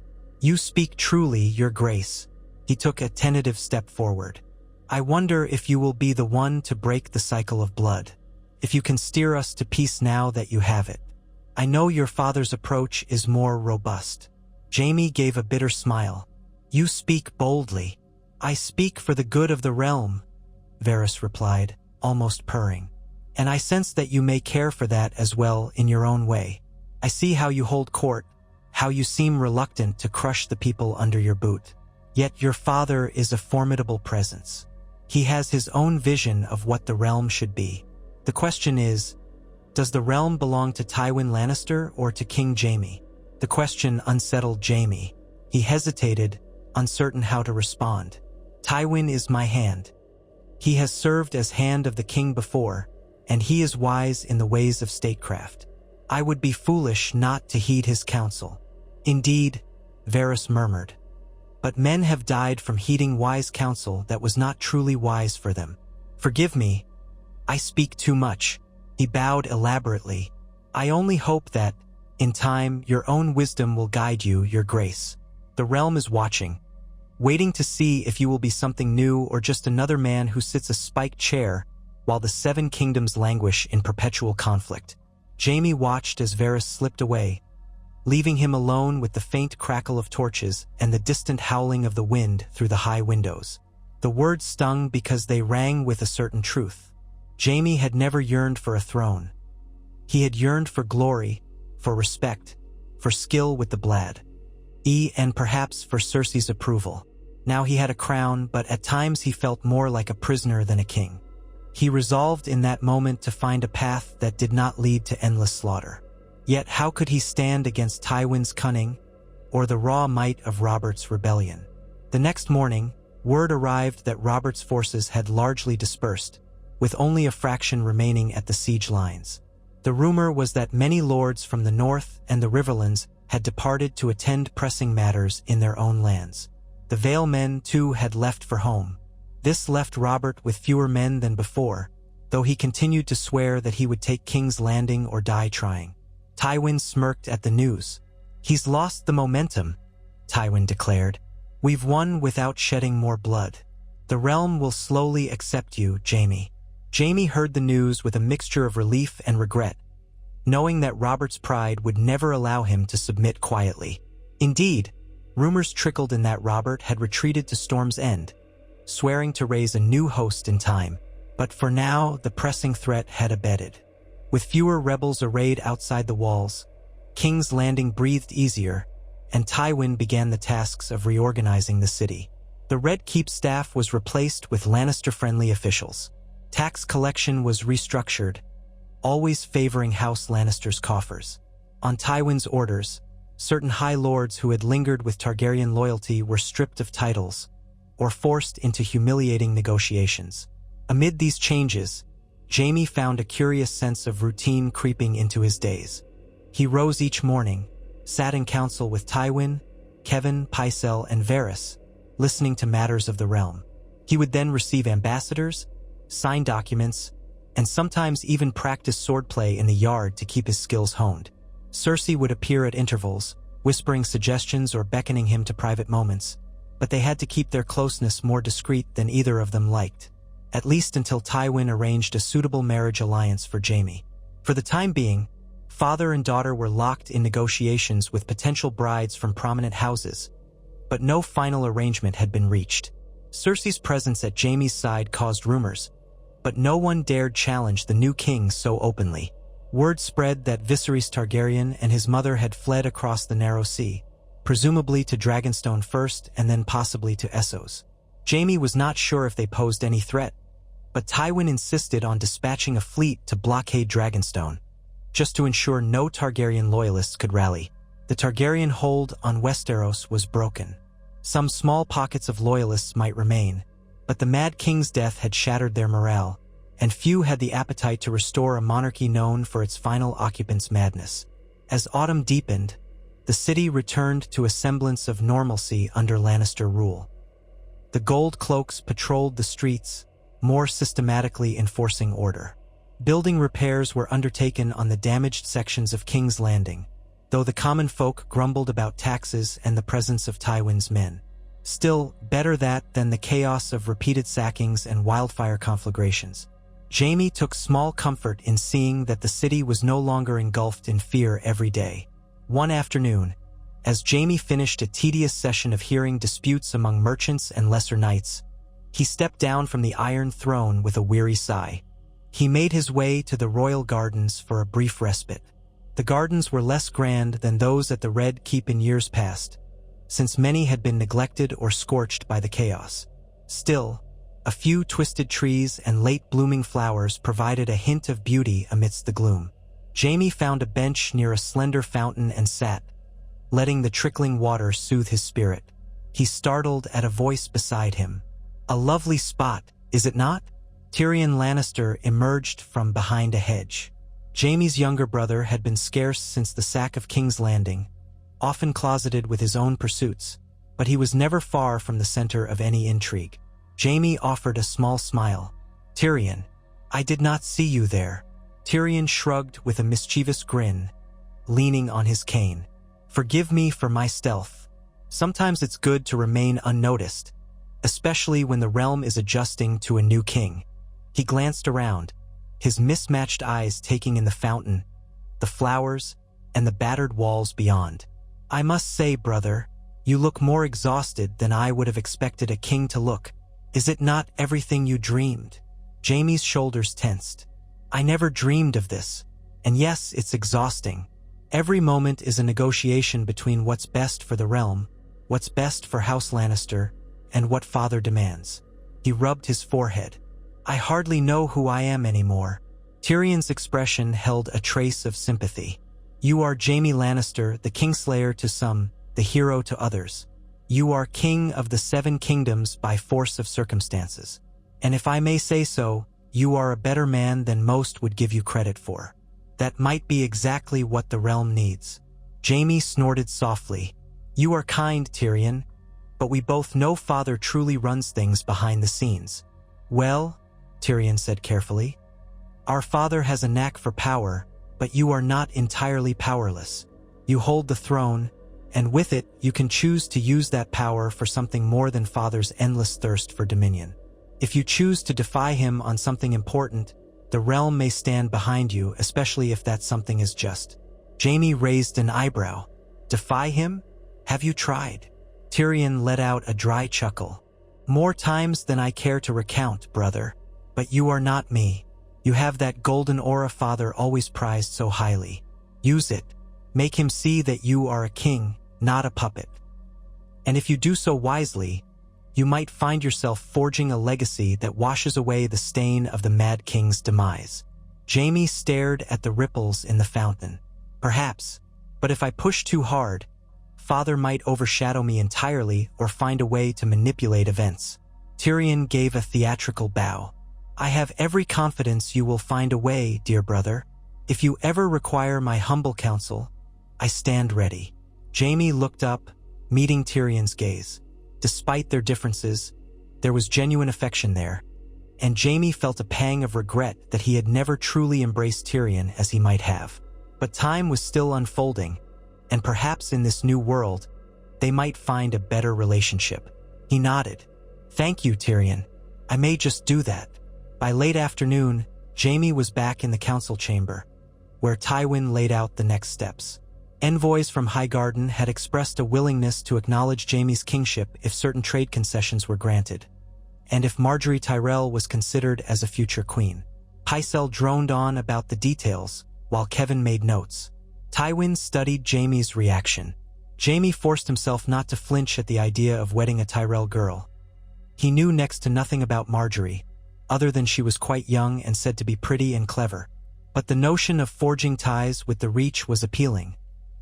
"You speak truly, Your Grace." He took a tentative step forward. "I wonder if you will be the one to break the cycle of blood, if you can steer us to peace now that you have it. I know your father's approach is more robust." Jaime gave a bitter smile. "You speak boldly." "I speak for the good of the realm," Varys replied, almost purring. "And I sense that you may care for that as well in your own way. I see how you hold court, how you seem reluctant to crush the people under your boot. Yet your father is a formidable presence. He has his own vision of what the realm should be. The question is, does the realm belong to Tywin Lannister or to King Jaime?" The question unsettled Jaime. He hesitated, uncertain how to respond. "Tywin is my hand. He has served as hand of the king before, and he is wise in the ways of statecraft. I would be foolish not to heed his counsel." "Indeed," Varys murmured. "But men have died from heeding wise counsel that was not truly wise for them. Forgive me, I speak too much." He bowed elaborately. "I only hope that, in time, your own wisdom will guide you, Your Grace. The realm is watching, waiting to see if you will be something new or just another man who sits a spiked chair while the Seven Kingdoms languish in perpetual conflict." Jaime watched as Varys slipped away, leaving him alone with the faint crackle of torches and the distant howling of the wind through the high windows. The words stung because they rang with a certain truth. Jaime had never yearned for a throne. He had yearned for glory, for respect, for skill with the blade, and perhaps for Cersei's approval. Now he had a crown, but at times he felt more like a prisoner than a king. He resolved in that moment to find a path that did not lead to endless slaughter. Yet how could he stand against Tywin's cunning or the raw might of Robert's rebellion? The next morning, word arrived that Robert's forces had largely dispersed, with only a fraction remaining at the siege lines. The rumor was that many lords from the north and the Riverlands had departed to attend pressing matters in their own lands. The Vale men, too, had left for home. This left Robert with fewer men than before, though he continued to swear that he would take King's Landing or die trying. Tywin smirked at the news. "He's lost the momentum," Tywin declared. "We've won without shedding more blood. The realm will slowly accept you, Jaime." Jaime heard the news with a mixture of relief and regret, knowing that Robert's pride would never allow him to submit quietly. Indeed, rumors trickled in that Robert had retreated to Storm's End, swearing to raise a new host in time. But for now, the pressing threat had abated. With fewer rebels arrayed outside the walls, King's Landing breathed easier, and Tywin began the tasks of reorganizing the city. The Red Keep staff was replaced with Lannister-friendly officials. Tax collection was restructured, always favoring House Lannister's coffers. On Tywin's orders, certain high lords who had lingered with Targaryen loyalty were stripped of titles or forced into humiliating negotiations. Amid these changes, Jaime found a curious sense of routine creeping into his days. He rose each morning, sat in council with Tywin, Kevin, Pycelle, and Varys, listening to matters of the realm. He would then receive ambassadors, sign documents, and sometimes even practice swordplay in the yard to keep his skills honed. Cersei would appear at intervals, whispering suggestions or beckoning him to private moments, but they had to keep their closeness more discreet than either of them liked, at least until Tywin arranged a suitable marriage alliance for Jaime. For the time being, father and daughter were locked in negotiations with potential brides from prominent houses, but no final arrangement had been reached. Cersei's presence at Jaime's side caused rumors, but no one dared challenge the new king so openly. Word spread that Viserys Targaryen and his mother had fled across the Narrow Sea, presumably to Dragonstone first and then possibly to Essos. Jaime was not sure if they posed any threat, but Tywin insisted on dispatching a fleet to blockade Dragonstone, just to ensure no Targaryen loyalists could rally. The Targaryen hold on Westeros was broken. Some small pockets of loyalists might remain, but the Mad King's death had shattered their morale, and few had the appetite to restore a monarchy known for its final occupants' madness. As autumn deepened, the city returned to a semblance of normalcy under Lannister rule. The Gold Cloaks patrolled the streets, more systematically enforcing order. Building repairs were undertaken on the damaged sections of King's Landing, though the common folk grumbled about taxes and the presence of Tywin's men. Still, better that than the chaos of repeated sackings and wildfire conflagrations. Jaime took small comfort in seeing that the city was no longer engulfed in fear every day. One afternoon, as Jaime finished a tedious session of hearing disputes among merchants and lesser knights, he stepped down from the Iron Throne with a weary sigh. He made his way to the royal gardens for a brief respite. The gardens were less grand than those at the Red Keep in years past, since many had been neglected or scorched by the chaos. Still, a few twisted trees and late-blooming flowers provided a hint of beauty amidst the gloom. Jaime found a bench near a slender fountain and sat, letting the trickling water soothe his spirit. He startled at a voice beside him. "A lovely spot, is it not?" Tyrion Lannister emerged from behind a hedge. Jaime's younger brother had been scarce since the sack of King's Landing, often closeted with his own pursuits, but he was never far from the center of any intrigue. Jaime offered a small smile. "Tyrion, I did not see you there." Tyrion shrugged with a mischievous grin, leaning on his cane. "Forgive me for my stealth. Sometimes it's good to remain unnoticed, especially when the realm is adjusting to a new king." He glanced around, his mismatched eyes taking in the fountain, the flowers, and the battered walls beyond. "I must say, brother, you look more exhausted than I would have expected a king to look. Is it not everything you dreamed?" Jaime's shoulders tensed. "I never dreamed of this, and yes, it's exhausting. Every moment is a negotiation between what's best for the realm, what's best for House Lannister, and what father demands." He rubbed his forehead. "I hardly know who I am anymore." Tyrion's expression held a trace of sympathy. "You are Jaime Lannister, the Kingslayer to some, the hero to others. You are king of the 7 kingdoms by force of circumstances. And if I may say so, you are a better man than most would give you credit for. That might be exactly what the realm needs." Jaime snorted softly. "You are kind, Tyrion, but we both know father truly runs things behind the scenes." "Well," Tyrion said carefully, "our father has a knack for power, but you are not entirely powerless. You hold the throne, and with it, you can choose to use that power for something more than father's endless thirst for dominion. If you choose to defy him on something important, the realm may stand behind you, especially if that something is just." Jaime raised an eyebrow. "Defy him? Have you tried?" Tyrion let out a dry chuckle. "More times than I care to recount, brother. But you are not me. You have that golden aura father always prized so highly. Use it. Make him see that you are a king, not a puppet. And if you do so wisely, you might find yourself forging a legacy that washes away the stain of the Mad King's demise." Jaime stared at the ripples in the fountain. "Perhaps, but if I push too hard, father might overshadow me entirely or find a way to manipulate events." Tyrion gave a theatrical bow. I have every confidence you will find a way, dear brother. If you ever require my humble counsel, I stand ready." Jaime looked up, meeting Tyrion's gaze. Despite their differences, there was genuine affection there, and Jaime felt a pang of regret that he had never truly embraced Tyrion as he might have. But time was still unfolding, and perhaps in this new world, they might find a better relationship. He nodded. "Thank you, Tyrion. I may just do that." By late afternoon, Jaime was back in the council chamber, where Tywin laid out the next steps. Envoys from Highgarden had expressed a willingness to acknowledge Jaime's kingship if certain trade concessions were granted, and if Margaery Tyrell was considered as a future queen. Pycelle droned on about the details, while Kevin made notes. Tywin studied Jaime's reaction. Jaime forced himself not to flinch at the idea of wedding a Tyrell girl. He knew next to nothing about Margaery, other than she was quite young and said to be pretty and clever. But the notion of forging ties with the Reach was appealing,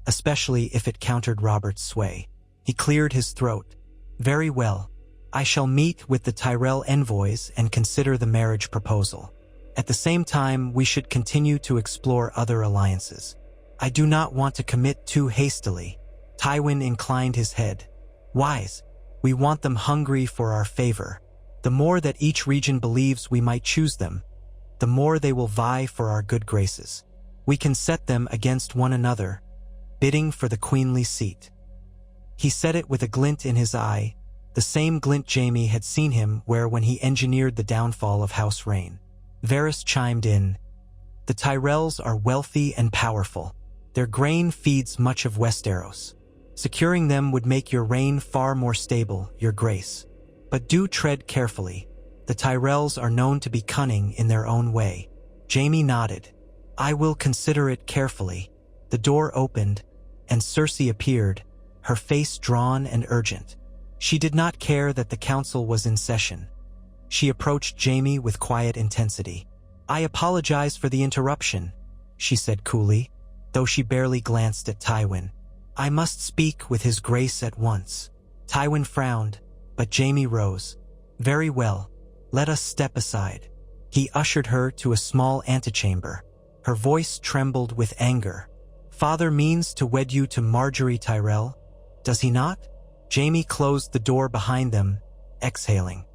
especially if it countered Robert's sway. He cleared his throat. "Very well. I shall meet with the Tyrell envoys and consider the marriage proposal. At the same time, we should continue to explore other alliances. I do not want to commit too hastily." Tywin inclined his head. "Wise. We want them hungry for our favor. The more that each region believes we might choose them, the more they will vie for our good graces. We can set them against one another, bidding for the queenly seat." He said it with a glint in his eye, the same glint Jaime had seen him wear when he engineered the downfall of House Rain. Varys chimed in. "The Tyrells are wealthy and powerful. Their grain feeds much of Westeros. Securing them would make your reign far more stable, your grace. But do tread carefully. The Tyrells are known to be cunning in their own way." Jaime nodded. "I will consider it carefully." The door opened, and Cersei appeared, her face drawn and urgent. She did not care that the council was in session. She approached Jaime with quiet intensity. "I apologize for the interruption," she said coolly, though she barely glanced at Tywin. "I must speak with his grace at once." Tywin frowned, but Jaime rose. "Very well. Let us step aside." He ushered her to a small antechamber. Her voice trembled with anger. "Father means to wed you to Margaery Tyrell, does he not?" Jaime closed the door behind them, exhaling.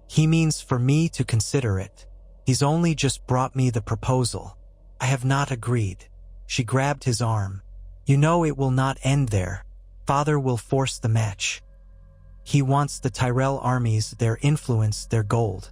"He means for me to consider it. He's only just brought me the proposal. I have not agreed." She grabbed his arm. "You know it will not end there. Father will force the match. He wants the Tyrell armies, their influence, their gold.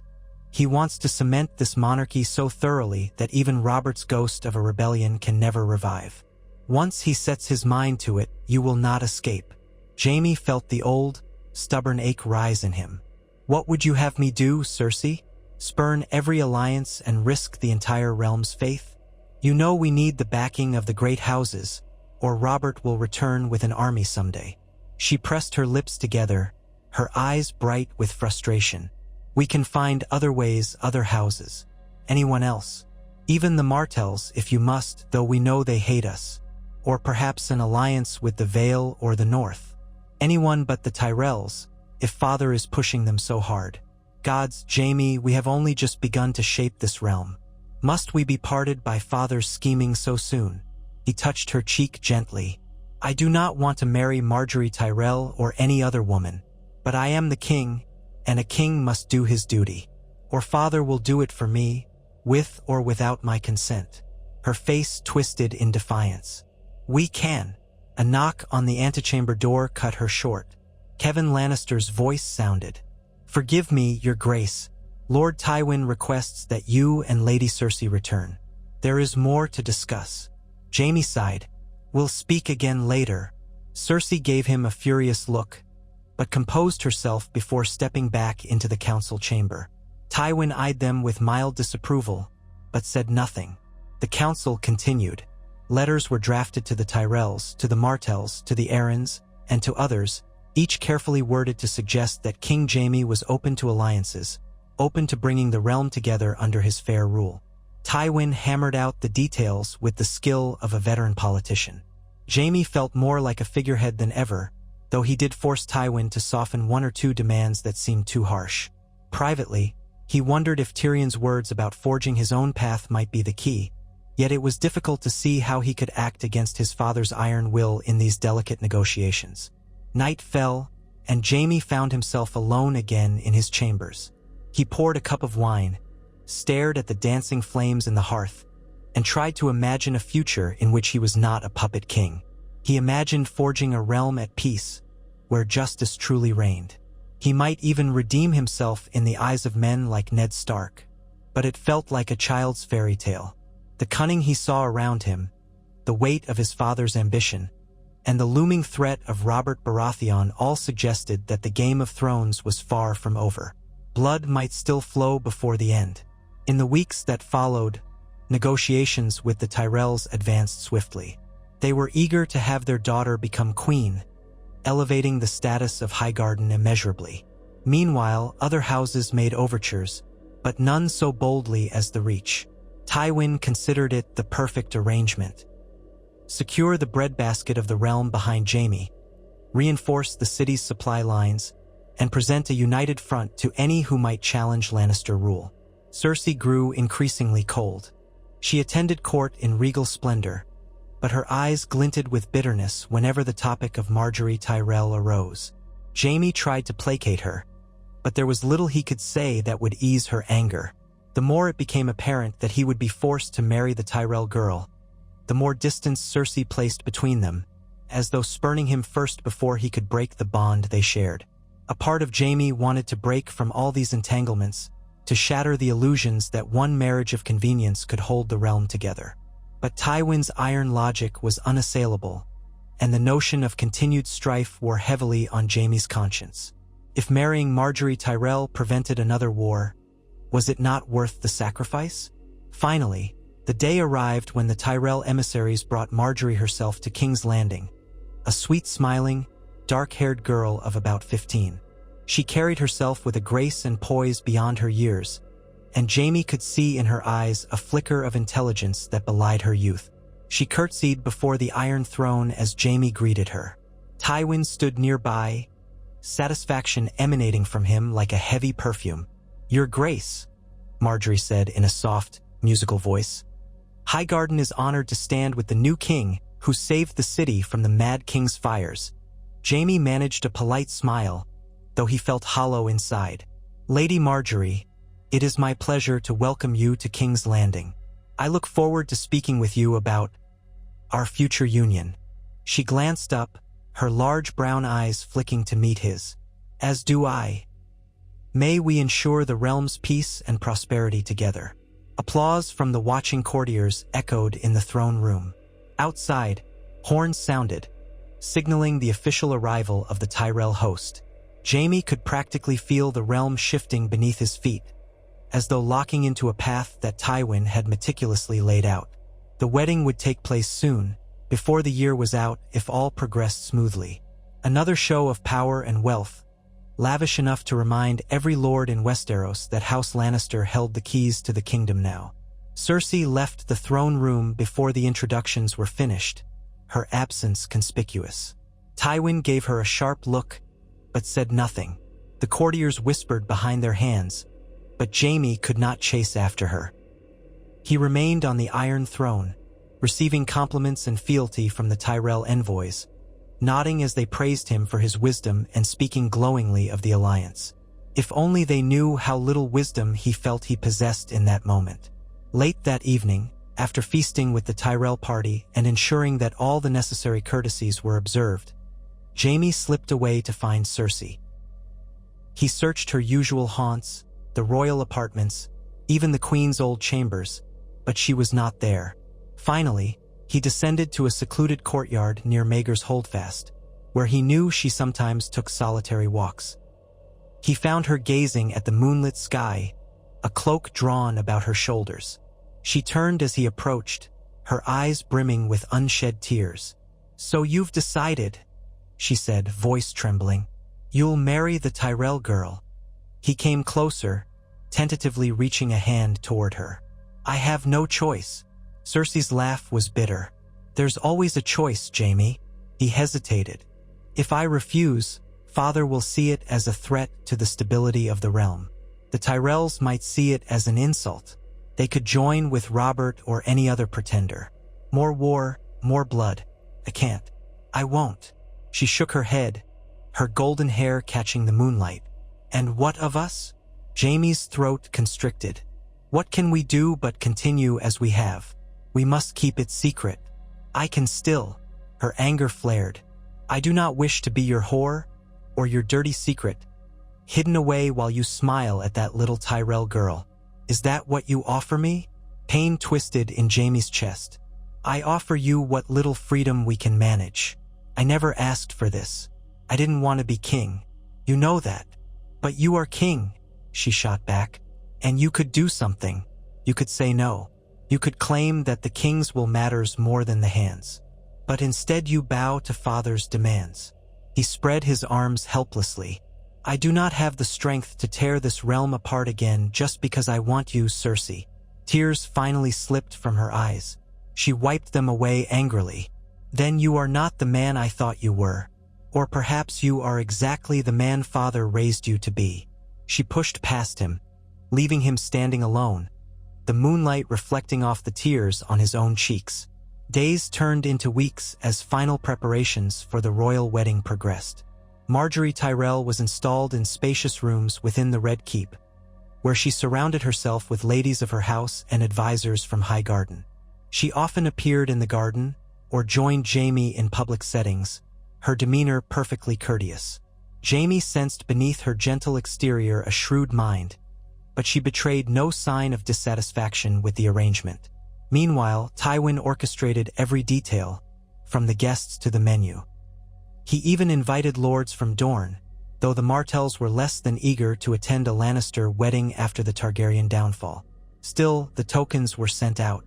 He wants to cement this monarchy so thoroughly that even Robert's ghost of a rebellion can never revive. Once he sets his mind to it, you will not escape." Jaime felt the old, stubborn ache rise in him. "What would you have me do, Cersei? Spurn every alliance and risk the entire realm's faith? You know we need the backing of the great houses, or Robert will return with an army someday." She pressed her lips together, her eyes bright with frustration. "We can find other ways, other houses. Anyone else. Even the Martells, if you must, though we know they hate us. Or perhaps an alliance with the Vale or the North. Anyone but the Tyrells, if Father is pushing them so hard. Gods, Jaime, we have only just begun to shape this realm. Must we be parted by Father's scheming so soon?" He touched her cheek gently. "I do not want to marry Margaery Tyrell or any other woman, but I am the king, and a king must do his duty. Or Father will do it for me, with or without my consent." Her face twisted in defiance. "We can." A knock on the antechamber door cut her short. Kevin Lannister's voice sounded. "Forgive me, your grace. Lord Tywin requests that you and Lady Cersei return. There is more to discuss." Jaime sighed. "We'll speak again later." Cersei gave him a furious look, but composed herself before stepping back into the council chamber. Tywin eyed them with mild disapproval, but said nothing. The council continued. Letters were drafted to the Tyrells, to the Martells, to the Arryns, and to others, each carefully worded to suggest that King Jaime was open to alliances, open to bringing the realm together under his fair rule. Tywin hammered out the details with the skill of a veteran politician. Jaime felt more like a figurehead than ever, though he did force Tywin to soften one or two demands that seemed too harsh. Privately, He wondered if Tyrion's words about forging his own path might be the key, yet it was difficult to see how he could act against his father's iron will in these delicate negotiations. Night fell, and Jaime found himself alone again in his chambers. He poured a cup of wine, stared at the dancing flames in the hearth, and tried to imagine a future in which he was not a puppet king. He imagined forging a realm at peace, where justice truly reigned. He might even redeem himself in the eyes of men like Ned Stark. But it felt like a child's fairy tale. The cunning he saw around him, the weight of his father's ambition, and the looming threat of Robert Baratheon all suggested that the Game of Thrones was far from over. Blood might still flow before the end. In the weeks that followed, negotiations with the Tyrells advanced swiftly. They were eager to have their daughter become queen, elevating the status of Highgarden immeasurably. Meanwhile, other houses made overtures, but none so boldly as the Reach. Tywin considered it the perfect arrangement. Secure the breadbasket of the realm behind Jaime, reinforce the city's supply lines, and present a united front to any who might challenge Lannister rule. Cersei grew increasingly cold. She attended court in regal splendor, but her eyes glinted with bitterness whenever the topic of Margaery Tyrell arose. Jaime tried to placate her, but there was little he could say that would ease her anger. The more it became apparent that he would be forced to marry the Tyrell girl, the more distance Cersei placed between them, as though spurning him first before he could break the bond they shared. A part of Jaime wanted to break from all these entanglements, to shatter the illusions that one marriage of convenience could hold the realm together. But Tywin's iron logic was unassailable, and the notion of continued strife wore heavily on Jaime's conscience. If marrying Margaery Tyrell prevented another war, was it not worth the sacrifice? Finally, the day arrived when the Tyrell emissaries brought Margaery herself to King's Landing, a sweet-smiling, dark-haired girl of about 15. She carried herself with a grace and poise beyond her years, and Jaime could see in her eyes a flicker of intelligence that belied her youth. She curtsied before the Iron Throne as Jaime greeted her. Tywin stood nearby, satisfaction emanating from him like a heavy perfume. "Your Grace," Margaery said in a soft, musical voice. "Highgarden is honored to stand with the new king who saved the city from the Mad King's fires." Jaime managed a polite smile, though he felt hollow inside. "Lady Margaery, it is my pleasure to welcome you to King's Landing. I look forward to speaking with you about our future union." She glanced up, her large brown eyes flicking to meet his. "As do I. May we ensure the realm's peace and prosperity together." Applause from the watching courtiers echoed in the throne room. Outside, horns sounded, signaling the official arrival of the Tyrell host. Jaime could practically feel the realm shifting beneath his feet, as though locking into a path that Tywin had meticulously laid out. The wedding would take place soon, before the year was out if all progressed smoothly. Another show of power and wealth, lavish enough to remind every lord in Westeros that House Lannister held the keys to the kingdom now. Cersei left the throne room before the introductions were finished, her absence conspicuous. Tywin gave her a sharp look, but said nothing. The courtiers whispered behind their hands, but Jaime could not chase after her. He remained on the Iron Throne, receiving compliments and fealty from the Tyrell envoys, nodding as they praised him for his wisdom and speaking glowingly of the alliance. If only they knew how little wisdom he felt he possessed in that moment. Late that evening, after feasting with the Tyrell party and ensuring that all the necessary courtesies were observed, Jaime slipped away to find Cersei. He searched her usual haunts, the royal apartments, even the queen's old chambers, but she was not there. Finally, he descended to a secluded courtyard near Maegor's Holdfast, where he knew she sometimes took solitary walks. He found her gazing at the moonlit sky, a cloak drawn about her shoulders. She turned as he approached, her eyes brimming with unshed tears. "So you've decided," she said, voice trembling. "You'll marry the Tyrell girl." He came closer, tentatively reaching a hand toward her. "I have no choice." Cersei's laugh was bitter. "There's always a choice, Jaime." He hesitated. "If I refuse, Father will see it as a threat to the stability of the realm." The Tyrells might see it as an insult. They could join with Robert or any other pretender. More war, more blood. I can't. I won't. She shook her head, her golden hair catching the moonlight. And what of us? Jaime's throat constricted. What can we do but continue as we have? We must keep it secret. I can still. Her anger flared. I do not wish to be your whore or your dirty secret, hidden away while you smile at that little Tyrell girl. Is that what you offer me? Pain twisted in Jaime's chest. I offer you what little freedom we can manage. I never asked for this. I didn't want to be king. You know that. But you are king, she shot back. And you could do something. You could say no. You could claim that the king's will matters more than the hands. But instead you bow to father's demands. He spread his arms helplessly. I do not have the strength to tear this realm apart again just because I want you, Cersei. Tears finally slipped from her eyes. She wiped them away angrily. Then you are not the man I thought you were. Or perhaps you are exactly the man father raised you to be. She pushed past him, leaving him standing alone, the moonlight reflecting off the tears on his own cheeks. Days turned into weeks as final preparations for the royal wedding progressed. Margaery Tyrell was installed in spacious rooms within the Red Keep, where she surrounded herself with ladies of her house and advisors from Highgarden. She often appeared in the garden or joined Jaime in public settings, her demeanor perfectly courteous. Jaime sensed beneath her gentle exterior a shrewd mind, but she betrayed no sign of dissatisfaction with the arrangement. Meanwhile, Tywin orchestrated every detail, from the guests to the menu. He even invited lords from Dorne, though the Martells were less than eager to attend a Lannister wedding after the Targaryen downfall. Still, the tokens were sent out.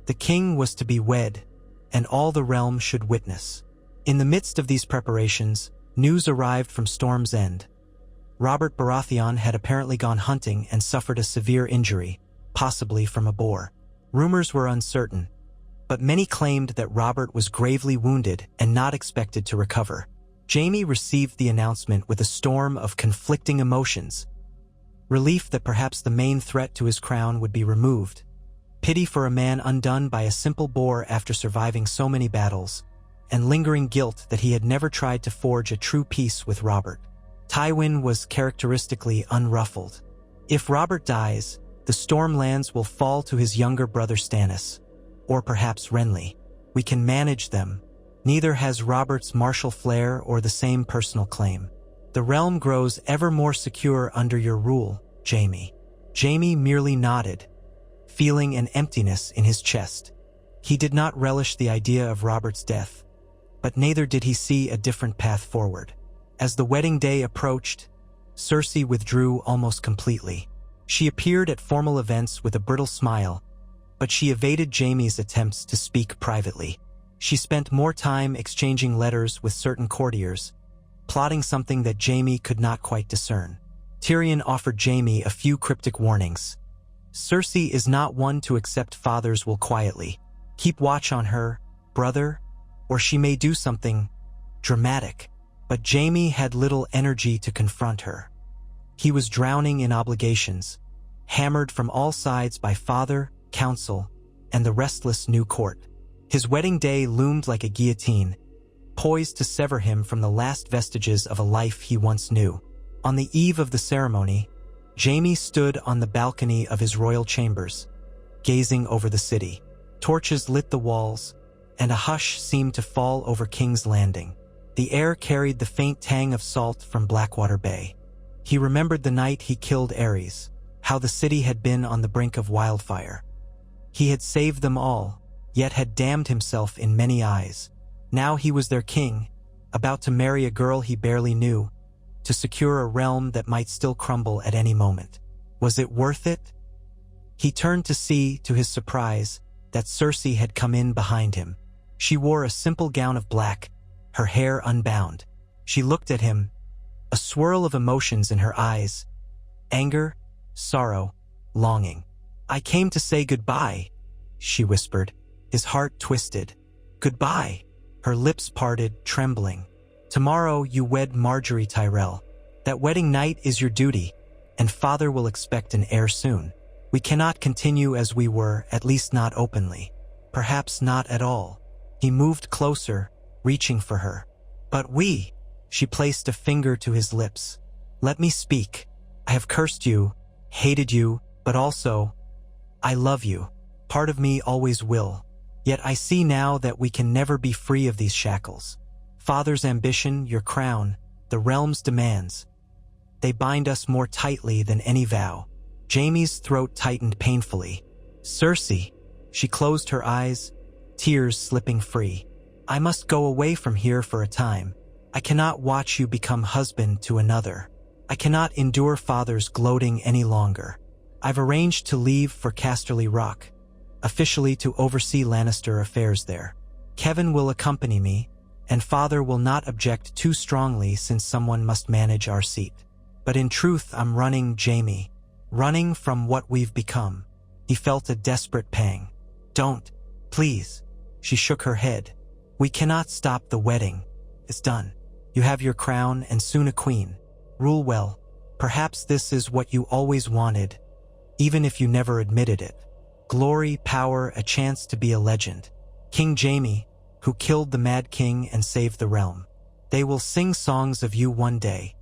The king was to be wed, and all the realm should witness. In the midst of these preparations, news arrived from Storm's End. Robert Baratheon had apparently gone hunting and suffered a severe injury, possibly from a boar. Rumors were uncertain, but many claimed that Robert was gravely wounded and not expected to recover. Jaime received the announcement with a storm of conflicting emotions. Relief that perhaps the main threat to his crown would be removed. Pity for a man undone by a simple boar after surviving so many battles, and lingering guilt that he had never tried to forge a true peace with Robert. Tywin was characteristically unruffled. If Robert dies, the Stormlands will fall to his younger brother Stannis, or perhaps Renly. We can manage them. Neither has Robert's martial flair or the same personal claim. The realm grows ever more secure under your rule, Jaime. Jaime merely nodded, feeling an emptiness in his chest. He did not relish the idea of Robert's death, but neither did he see a different path forward. As the wedding day approached, Cersei withdrew almost completely. She appeared at formal events with a brittle smile, but she evaded Jaime's attempts to speak privately. She spent more time exchanging letters with certain courtiers, plotting something that Jaime could not quite discern. Tyrion offered Jaime a few cryptic warnings. Cersei is not one to accept father's will quietly. Keep watch on her, brother, or she may do something dramatic. But Jaime had little energy to confront her. He was drowning in obligations, hammered from all sides by father, council, and the restless new court. His wedding day loomed like a guillotine, poised to sever him from the last vestiges of a life he once knew. On the eve of the ceremony, Jaime stood on the balcony of his royal chambers, gazing over the city. Torches lit the walls, and a hush seemed to fall over King's Landing. The air carried the faint tang of salt from Blackwater Bay. He remembered the night he killed Aerys, how the city had been on the brink of wildfire. He had saved them all, yet had damned himself in many eyes. Now he was their king, about to marry a girl he barely knew, to secure a realm that might still crumble at any moment. Was it worth it? He turned to see, to his surprise, that Cersei had come in behind him. She wore a simple gown of black, her hair unbound. She looked at him, a swirl of emotions in her eyes. Anger, sorrow, longing. "I came to say goodbye," she whispered. His heart twisted. "Goodbye." Her lips parted, trembling. "Tomorrow you wed Margaery Tyrell. That wedding night is your duty. and father will expect an heir soon. We cannot continue as we were, at least not openly. Perhaps not at all." He moved closer, reaching for her. "But we—" She placed a finger to his lips. "Let me speak. I have cursed you, hated you, but also, I love you. Part of me always will. Yet I see now that we can never be free of these shackles. Father's ambition, your crown, the realm's demands. They bind us more tightly than any vow." Jaime's throat tightened painfully. "Cersei." She closed her eyes, tears slipping free. "I must go away from here for a time. I cannot watch you become husband to another. I cannot endure father's gloating any longer. I've arranged to leave for Casterly Rock, officially to oversee Lannister affairs there. Kevin will accompany me, and father will not object too strongly since someone must manage our seat. But in truth, I'm running, Jaime. Running from what we've become." He felt a desperate pang. "Don't, please." She shook her head. "We cannot stop the wedding. It's done. You have your crown and soon a queen. Rule well. Perhaps this is what you always wanted, even if you never admitted it. Glory, power, a chance to be a legend. King Jaime, who killed the Mad King and saved the realm. They will sing songs of you one day."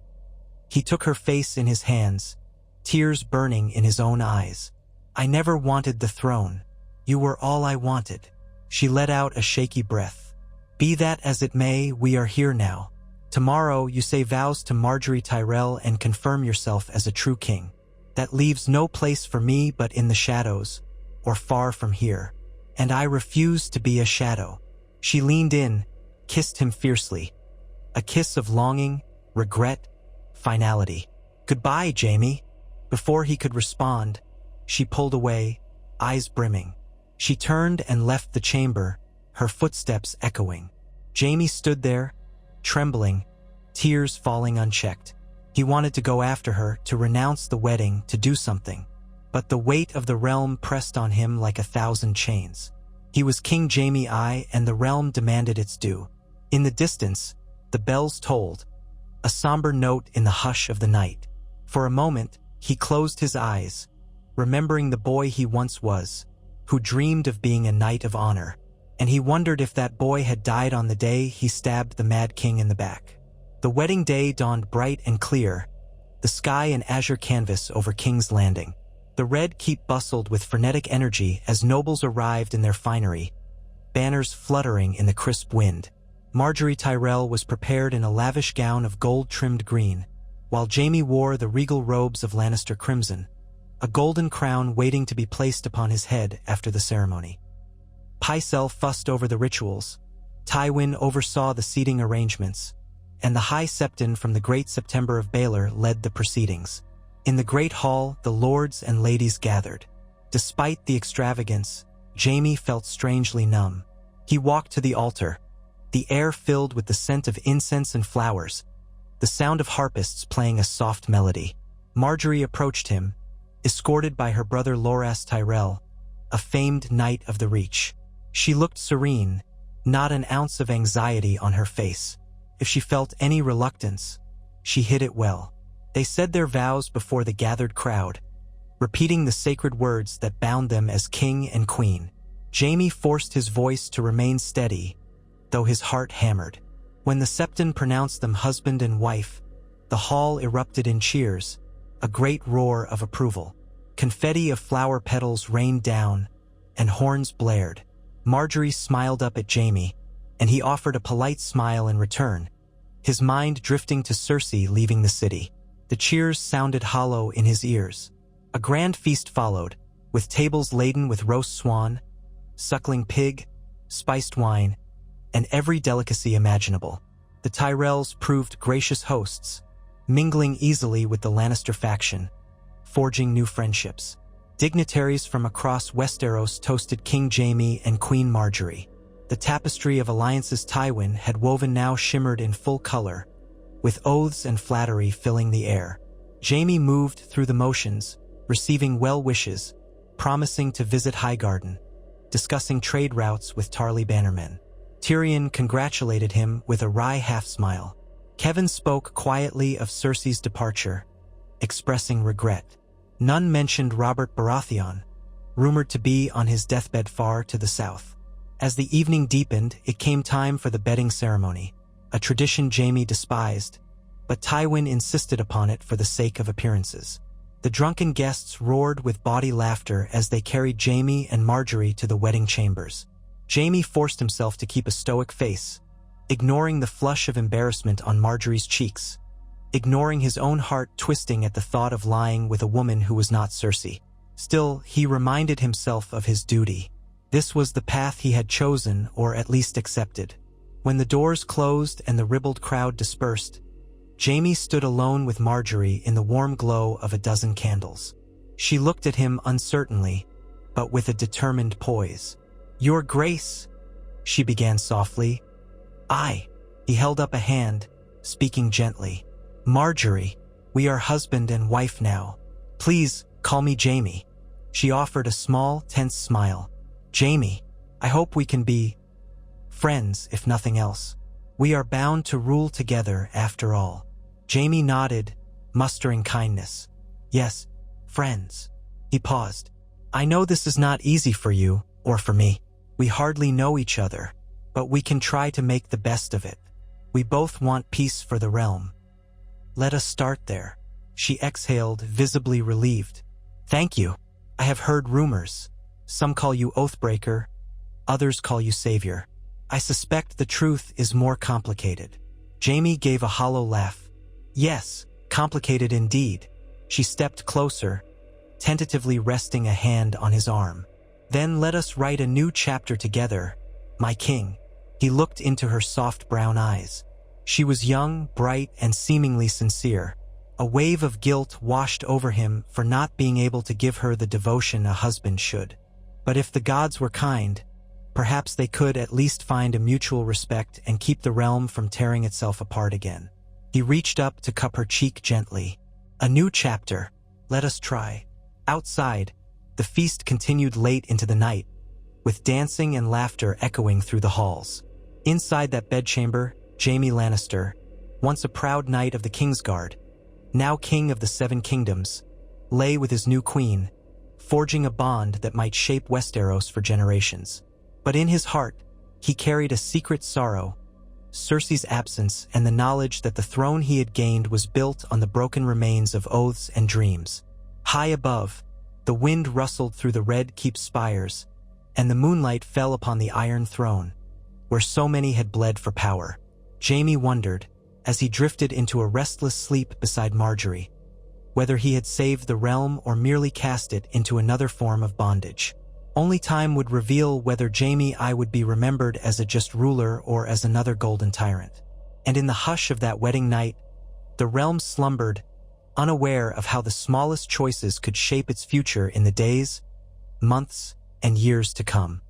He took her face in his hands, tears burning in his own eyes. "I never wanted the throne. You were all I wanted." She let out a shaky breath. "Be that as it may, we are here now. Tomorrow you say vows to Margaery Tyrell and confirm yourself as a true king. That leaves no place for me but in the shadows, or far from here. And I refuse to be a shadow." She leaned in, kissed him fiercely. A kiss of longing, regret, finality. "Goodbye, Jaime." Before he could respond, she pulled away, eyes brimming. She turned and left the chamber, her footsteps echoing. Jaime stood there, trembling, tears falling unchecked. He wanted to go after her, to renounce the wedding, to do something. But the weight of the realm pressed on him like 1,000 chains. He was King Jaime I, and the realm demanded its due. In the distance, the bells tolled, a somber note in the hush of the night. For a moment, he closed his eyes, remembering the boy he once was, who dreamed of being a knight of honor. And he wondered if that boy had died on the day he stabbed the Mad King in the back. The wedding day dawned bright and clear, the sky an azure canvas over King's Landing. The Red Keep bustled with frenetic energy as nobles arrived in their finery, banners fluttering in the crisp wind. Margaery Tyrell was prepared in a lavish gown of gold-trimmed green, while Jaime wore the regal robes of Lannister crimson, a golden crown waiting to be placed upon his head after the ceremony. Pycelle fussed over the rituals, Tywin oversaw the seating arrangements, and the High Septon from the Great September of Baelor led the proceedings. In the Great Hall, the lords and ladies gathered. Despite the extravagance, Jaime felt strangely numb. He walked to the altar, the air filled with the scent of incense and flowers, the sound of harpists playing a soft melody. Margaery approached him, escorted by her brother Loras Tyrell, a famed knight of the Reach. She looked serene, not an ounce of anxiety on her face. If she felt any reluctance, she hid it well. They said their vows before the gathered crowd, repeating the sacred words that bound them as king and queen. Jaime forced his voice to remain steady, though his heart hammered. When the Septon pronounced them husband and wife, the hall erupted in cheers, a great roar of approval. Confetti of flower petals rained down, and horns blared. Margaery smiled up at Jaime, and he offered a polite smile in return, his mind drifting to Cersei leaving the city. The cheers sounded hollow in his ears. A grand feast followed, with tables laden with roast swan, suckling pig, spiced wine, and every delicacy imaginable. The Tyrells proved gracious hosts, mingling easily with the Lannister faction, forging new friendships. Dignitaries from across Westeros toasted King Jaime and Queen Margaery. The tapestry of alliances Tywin had woven now shimmered in full color, with oaths and flattery filling the air. Jaime moved through the motions, receiving well wishes, promising to visit Highgarden, discussing trade routes with Tarly bannermen. Tyrion congratulated him with a wry half-smile. Kevin spoke quietly of Cersei's departure, expressing regret. None mentioned Robert Baratheon, rumored to be on his deathbed far to the south. As the evening deepened, it came time for the bedding ceremony, a tradition Jaime despised, but Tywin insisted upon it for the sake of appearances. The drunken guests roared with bawdy laughter as they carried Jaime and Margaery to the wedding chambers. Jaime forced himself to keep a stoic face, ignoring the flush of embarrassment on Margaery's cheeks, ignoring his own heart twisting at the thought of lying with a woman who was not Cersei. Still, he reminded himself of his duty. This was the path he had chosen, or at least accepted. When the doors closed and the ribald crowd dispersed, Jaime stood alone with Margaery in the warm glow of a dozen candles. She looked at him uncertainly, but with a determined poise. "Your Grace," she began softly. "I." He held up a hand, speaking gently. "Margaery, we are husband and wife now. Please, call me Jaime." She offered a small, tense smile. "Jaime, I hope we can be friends, if nothing else. We are bound to rule together, after all." Jaime nodded, mustering kindness. "Yes, friends." He paused. "I know this is not easy for you, or for me. We hardly know each other, but we can try to make the best of it. We both want peace for the realm. Let us start there." She exhaled, visibly relieved. "Thank you. I have heard rumors. Some call you Oathbreaker, others call you Savior. I suspect the truth is more complicated." Jaime gave a hollow laugh. "Yes, complicated indeed." She stepped closer, tentatively resting a hand on his arm. "Then let us write a new chapter together, my king." He looked into her soft brown eyes. She was young, bright, and seemingly sincere. A wave of guilt washed over him for not being able to give her the devotion a husband should. But if the gods were kind, perhaps they could at least find a mutual respect and keep the realm from tearing itself apart again. He reached up to cup her cheek gently. "A new chapter. Let us try." Outside, the feast continued late into the night, with dancing and laughter echoing through the halls. Inside that bedchamber, Jaime Lannister, once a proud knight of the Kingsguard, now king of the Seven Kingdoms, lay with his new queen, forging a bond that might shape Westeros for generations. But in his heart, he carried a secret sorrow, Cersei's absence and the knowledge that the throne he had gained was built on the broken remains of oaths and dreams. High above, the wind rustled through the red keep spires, and the moonlight fell upon the Iron Throne, where so many had bled for power. Jaime wondered, as he drifted into a restless sleep beside Margaery, whether he had saved the realm or merely cast it into another form of bondage. Only time would reveal whether Jaime I would be remembered as a just ruler or as another golden tyrant. And in the hush of that wedding night, the realm slumbered, unaware of how the smallest choices could shape its future in the days, months, and years to come.